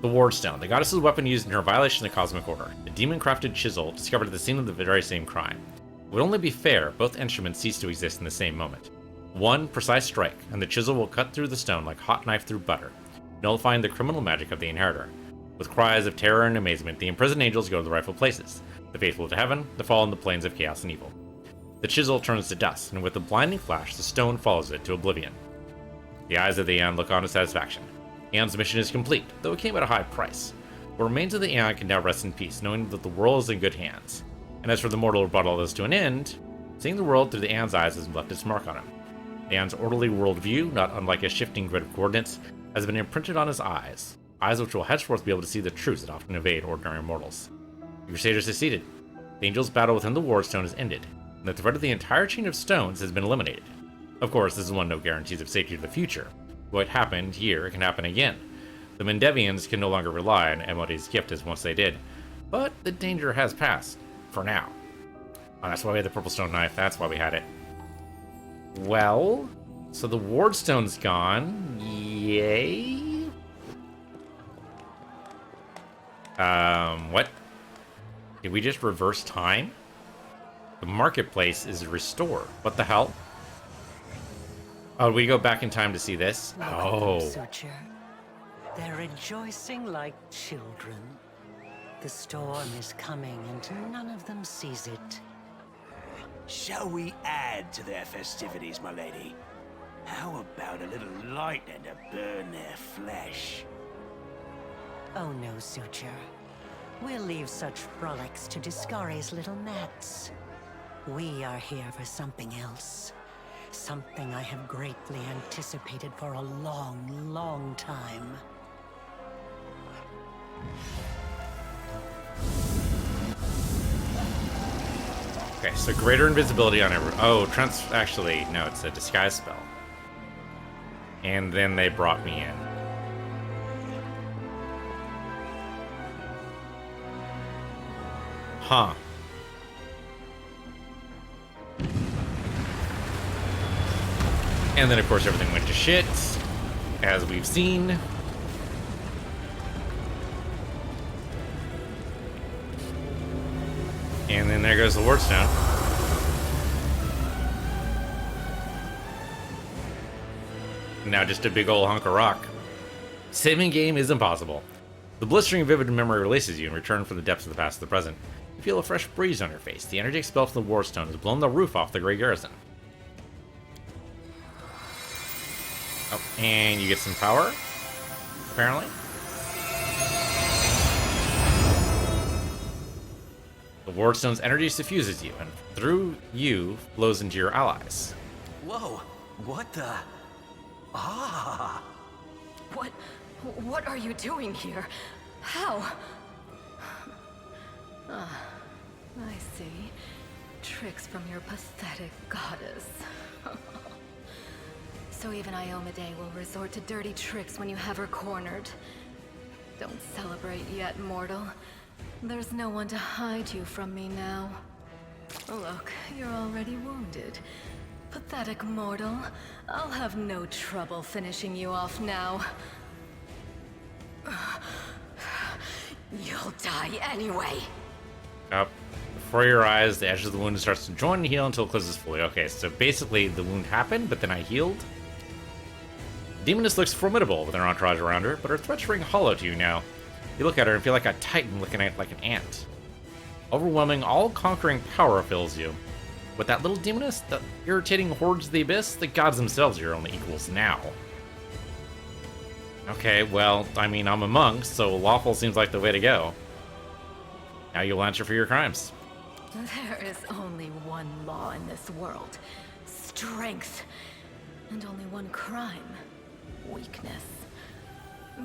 Speaker 1: The Wardstone, the goddess's weapon used in her violation of the cosmic order. The demon-crafted chisel discovered at the scene of the very same crime. It would only be fair both instruments cease to exist in the same moment. One precise strike, and the chisel will cut through the stone like hot knife through butter, nullifying the criminal magic of the inheritor. With cries of terror and amazement, the imprisoned angels go to the rightful places, the faithful to heaven, the fallen to the plains of chaos and evil. The chisel turns to dust, and with a blinding flash, the stone follows it to oblivion. The eyes of the Aeon look on with satisfaction. Aeon's mission is complete, though it came at a high price. The remains of the Aeon can now rest in peace, knowing that the world is in good hands. And as for the mortal who brought all this to an end, seeing the world through the Aeon's eyes has left its mark on him. Aeon's orderly worldview, not unlike a shifting grid of coordinates, has been imprinted on his eyes which will henceforth be able to see the truths that often evade ordinary mortals. The Crusaders succeeded. The Angels' battle within the Wardstone has ended, and the threat of the entire chain of stones has been eliminated. Of course, this is one no guarantees of safety to the future. What happened here can happen again. The Mendevians can no longer rely on Emody's gift as once they did, but the danger has passed, for now. Oh, that's why we had the purple stone knife, that's why we had it. Well, so the Wardstone's gone. Yay? What? Did we just reverse time? The marketplace is restored. What the hell? Oh, we go back in time to see this? Oh.
Speaker 8: Suture. They're rejoicing like children. The storm is coming and none of them sees it.
Speaker 5: Shall we add to their festivities, my lady? How about a little lightning to burn their flesh?
Speaker 8: Oh no, Suture. We'll leave such frolics to Discari's little gnats. We are here for something else. Something I have greatly anticipated for a long, long time.
Speaker 1: Okay, so greater invisibility on every... Oh, actually, no, it's a disguise spell. And then they brought me in. Huh. And then, of course, everything went to shit, as we've seen. And then there goes the Wardstone. Now just a big old hunk of rock. Saving game is impossible. The blistering vivid memory releases you in return for the depths of the past to the present. You feel a fresh breeze on your face. The energy expelled from the Wardstone has blown the roof off the Grey Garrison. Oh, and you get some power, apparently. The Wardstone's energy suffuses you, and through you flows into your allies.
Speaker 5: Whoa, what the... Ah!
Speaker 6: What are you doing here? How? Ah, I see. Tricks from your pathetic goddess. So even Iomade will resort to dirty tricks when you have her cornered. Don't celebrate yet, mortal. There's no one to hide you from me now. Look, you're already wounded. Pathetic mortal. I'll have no trouble finishing you off now. You'll die anyway.
Speaker 1: Up before your eyes, the edge of the wound starts to join and heal until it closes fully. Okay, so basically the wound happened, but then I healed. Demoness looks formidable with an entourage around her, but her threats ring hollow to you now. You look at her and feel like a titan looking at like an ant. Overwhelming, all-conquering power fills you. With that little demoness, the irritating hordes of the abyss, the gods themselves are your only equals now. Okay, well, I mean, I'm a monk, so lawful seems like the way to go. Now you'll answer for your crimes.
Speaker 6: There is only one law in this world. Strength. And only one crime. Weakness.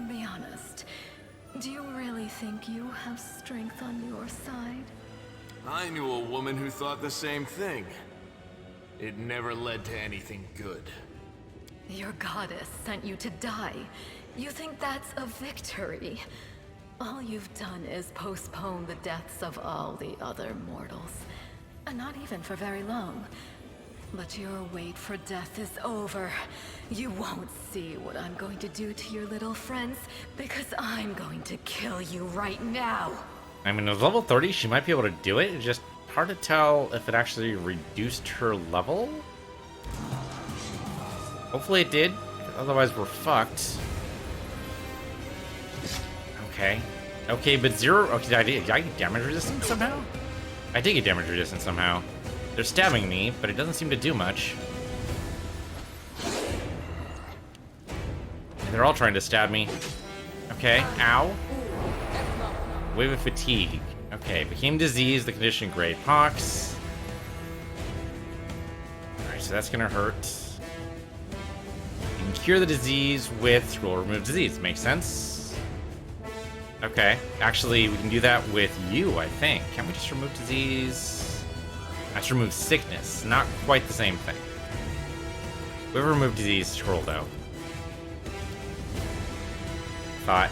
Speaker 6: Be honest. Do you really think you have strength on your side?
Speaker 2: I knew a woman who thought the same thing. It never led to anything good.
Speaker 6: Your goddess sent you to die. You think that's a victory? All you've done is postpone the deaths of all the other mortals. And not even for very long. But your wait for death is over. You won't see what I'm going to do to your little friends, because I'm going to kill you right now.
Speaker 1: I mean, at level 30, she might be able to do it. It's just hard to tell if it actually reduced her level. Hopefully it did. Otherwise, we're fucked. Okay. Okay, but zero... Okay, did I get damage resistance somehow? I did get damage resistance somehow. They're stabbing me, but it doesn't seem to do much. And They're all trying to stab me. Okay, ow. Wave of fatigue. Okay, became diseased, the condition grade pox. Alright, so that's gonna hurt. You can cure the disease with scroll remove disease. Makes sense. Okay, actually, we can do that with you, I think. Can't we just remove disease? That's remove sickness. Not quite the same thing. We have remove disease scroll, though. Thought.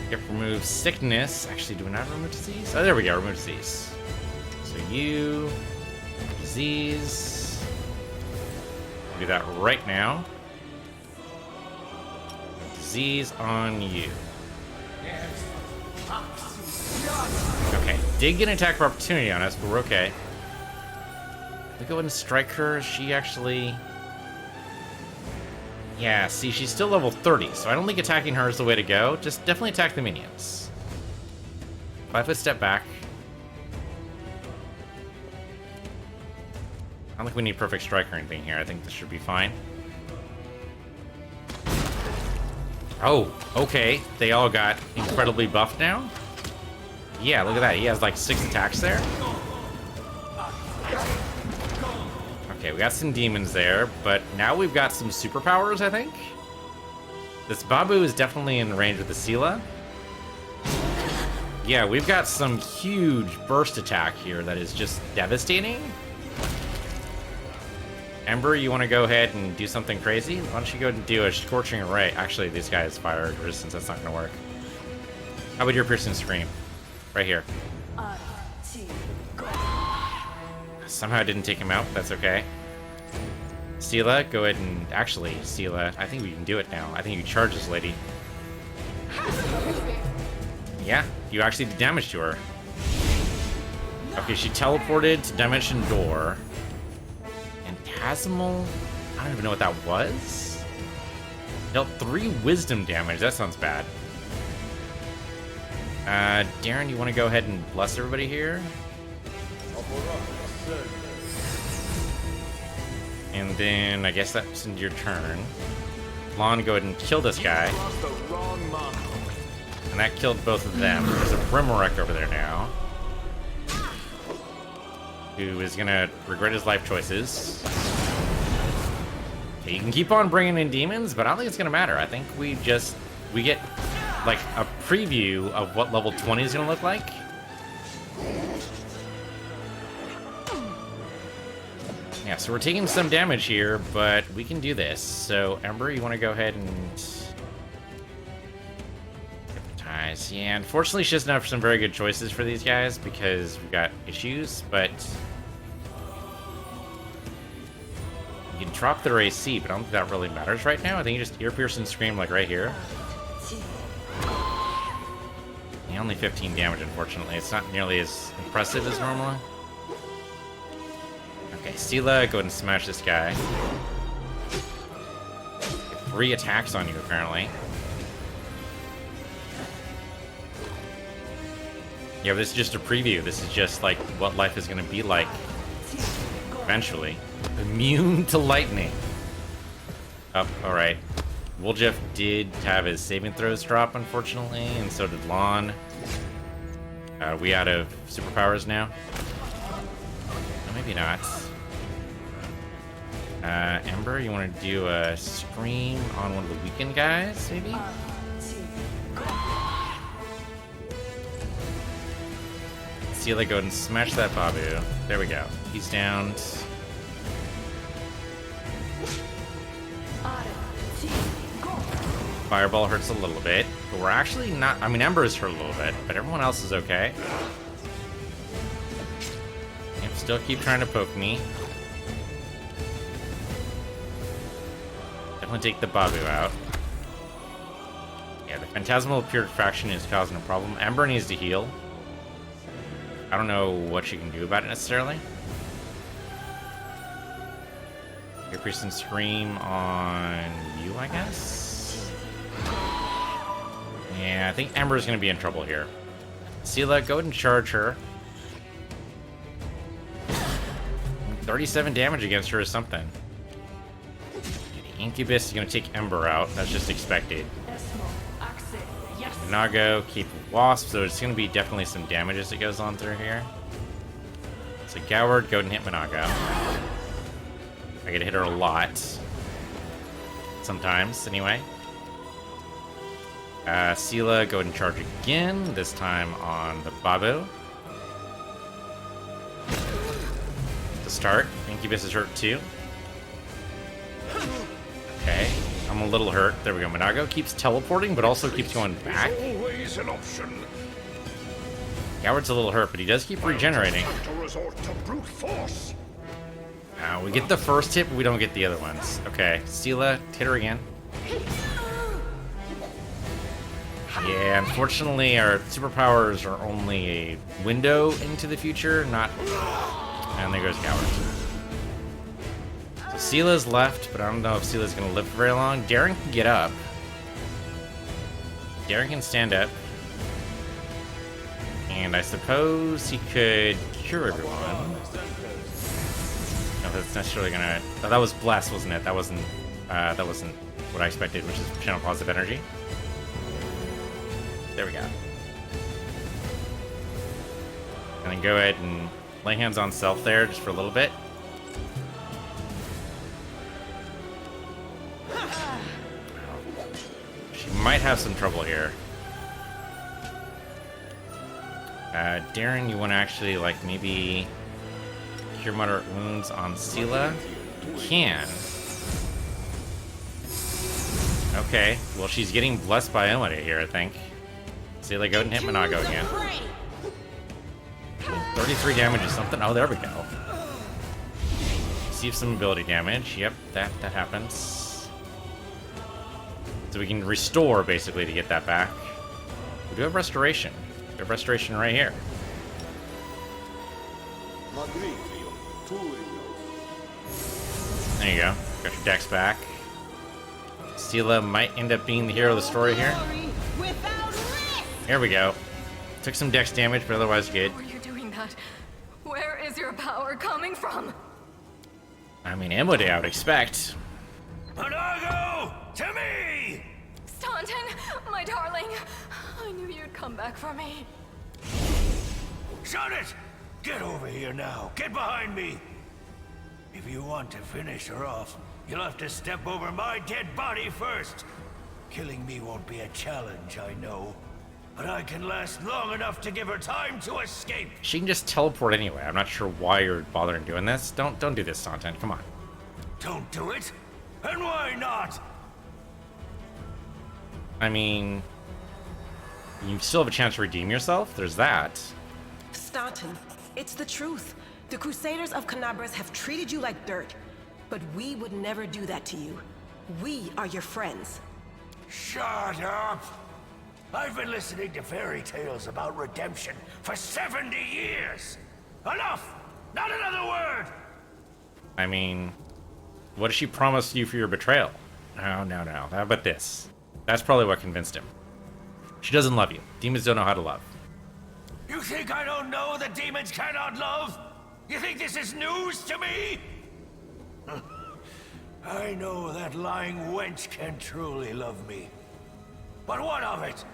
Speaker 1: Yep, remove sickness. Actually, do we not remove disease? Oh, there we go, remove disease. So you, disease. Do that right now. Disease on you. Okay, did get an attack of opportunity on us, but we're okay. We go ahead and strike her. She actually... Yeah, see, she's still level 30, so I don't think attacking her is the way to go. Just definitely attack the minions. 5-foot step back. I don't think we need perfect strike or anything here. I think this should be fine. Oh, okay. They all got incredibly buffed now. Yeah, look at that. He has like 6 attacks there. Okay, we got some demons there, but now we've got some superpowers, I think. This Babu is definitely in range with the Sela. Yeah, we've got some huge burst attack here that is just devastating. Ember, you want to go ahead and do something crazy? Why don't you go and do a Scorching Ray? Actually, this guy has fire resistance. That's not going to work. How about your Piercing Scream? Right here. Somehow I didn't take him out. That's okay. Sela, go ahead and... Actually, Sela, I think we can do it now. I think you charge this lady. Yeah, you actually did damage to her. Okay, she teleported to Dimension Door. Phantasmal? I don't even know what that was. Dealt 3 wisdom damage. That sounds bad. Darren, you want to go ahead and bless everybody here? And then I guess that's into your turn. Lon, go ahead and kill this guy. And that killed both of them. There's a Brimorek over there now, who is gonna regret his life choices. Okay, you can keep on bringing in demons, but I don't think it's gonna matter. I think we get like a preview of what level 20 is gonna look like. Yeah, so we're taking some damage here, but we can do this. So Ember, you want to go ahead and hypnotize? Yeah, unfortunately, she doesn't have some very good choices for these guys because we've got issues, but you can drop their AC, but I don't think that really matters right now. I think you just ear pierce and scream like right here. Yeah, only 15 damage, unfortunately. It's not nearly as impressive as normal. Okay, Sela, go ahead and smash this guy. 3 attacks on you, apparently. Yeah, but this is just a preview. This is just, like, what life is going to be like eventually. Immune to lightning. Oh, alright. Woljeff did have his saving throws drop, unfortunately, and so did Lon. Are we out of superpowers now? No, maybe not. Ember, you want to do a scream on one of the weakened guys, maybe? Sela, go ahead and smash that Babu. There we go. He's down. Fireball hurts a little bit, but we're actually not... I mean, Ember's hurt a little bit, but everyone else is okay. Yep, still keep trying to poke me. Definitely take the Babu out. Yeah, the Phantasmal Putrefaction is causing a problem. Ember needs to heal. I don't know what she can do about it necessarily. Your Priest and Scream on you, I guess? Yeah, I think Ember's gonna be in trouble here. Sela, go ahead and charge her. 37 damage against her is something. Incubus is going to take Ember out. That's just expected. Nago, keep Wasp, so it's going to be definitely some damage as it goes on through here. So Goward, go and hit Monago. I get to hit her a lot. Sometimes, anyway. Sela, go ahead and charge again, this time on the Babu. To start, Incubus is hurt too. Okay, I'm a little hurt. There we go. Monago keeps teleporting, but also keeps going back.
Speaker 5: Always an option.
Speaker 1: Goward's a little hurt, but he does keep regenerating.
Speaker 5: Have to resort to brute force.
Speaker 1: We get the first hit, but we don't get the other ones. Okay, Sela, hit her again. Yeah, unfortunately, our superpowers are only a window into the future, not... And there goes Goward. So Sela's left, but I don't know if Sela's going to live for very long. Darren can get up. Darren can stand up. And I suppose he could cure everyone. No, that's necessarily going to... Oh, that was Bless, wasn't it? That wasn't what I expected, which is channel positive energy. There we go. And then go ahead and lay hands on self there just for a little bit. She might have some trouble here. Darren, you want to actually, like, maybe cure moderate wounds on Sela? You can. Okay, well, she's getting blessed by Owlcat here, I think. Sela, go ahead and hit Monago again. 33 damage is something. Oh, there we go. Receive some ability damage. Yep, that happens. So we can restore, basically, to get that back. We do have restoration. We have restoration right here. There you go. Got your dex back. Sela might end up being the hero of the story here. Here we go. Took some dex damage, but otherwise good.
Speaker 6: How are you doing that? Where is your power coming from?
Speaker 1: I mean, Owlcat, I would expect.
Speaker 5: Monago, to me!
Speaker 6: Staunton, my darling. I knew you'd come back for me.
Speaker 5: Shut it! Get over here now. Get behind me. If you want to finish her off, you'll have to step over my dead body first. Killing me won't be a challenge, I know. But I can last long enough to give her time to escape.
Speaker 1: She can just teleport anyway. I'm not sure why you're bothering doing this. Don't do this, Staunton. Come on.
Speaker 5: Don't do it? And why not?
Speaker 1: I mean, you still have a chance to redeem yourself. There's that.
Speaker 3: Staunton, it's the truth. The Crusaders of Canabras have treated you like dirt, but we would never do that to you. We are your friends.
Speaker 5: Shut up! I've been listening to fairy tales about redemption for 70 years! Enough! Not another word!
Speaker 1: I mean, what did she promise you for your betrayal? No. How about this? That's probably what convinced him. She doesn't love you. Demons don't know how to love.
Speaker 5: You think I don't know that demons cannot love? You think this is news to me? I know that lying wench can truly love me. But what of it?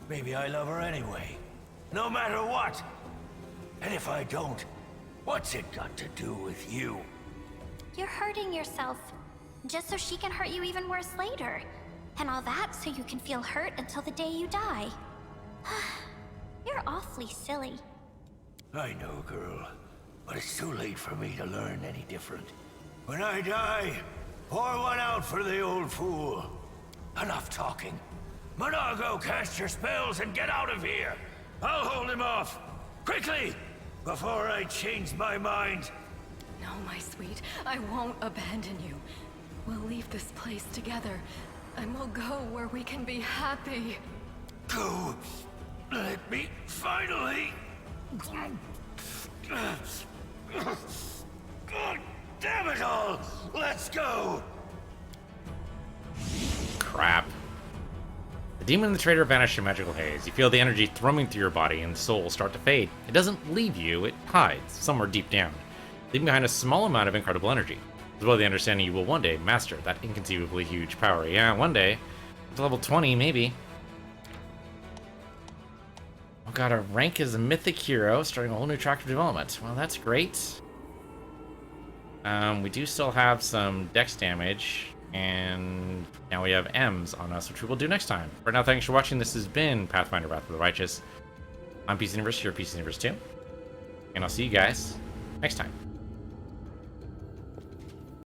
Speaker 5: Maybe I love her anyway. No matter what. And if I don't, what's it got to do with you?
Speaker 7: You're hurting yourself, just so she can hurt you even worse later. And all that so you can feel hurt until the day you die. You're awfully silly.
Speaker 5: I know, girl. But it's too late for me to learn any different. When I die, pour one out for the old fool. Enough talking. Monago, cast your spells and get out of here! I'll hold him off! Quickly! Before I change my mind!
Speaker 6: No, my sweet, I won't abandon you. We'll leave this place together, and we'll go where we can be happy.
Speaker 5: Go! Let me finally... God damn it all! Let's go!
Speaker 1: Crap. The demon and the traitor vanish in magical haze. You feel the energy thrumming through your body and soul start to fade. It doesn't leave you, it hides, somewhere deep down, leaving behind a small amount of incredible energy. As well, the understanding you will one day master that inconceivably huge power. Yeah, one day. To level 20, maybe. Oh god, our rank is a mythic hero, starting a whole new track of development. Well, that's great. We do still have some dex damage, and now we have M's on us, which we will do next time. For now, thanks for watching. This has been Pathfinder Wrath of the Righteous. I'm PC Universe, you're PC Universe 2. And I'll see you guys next time.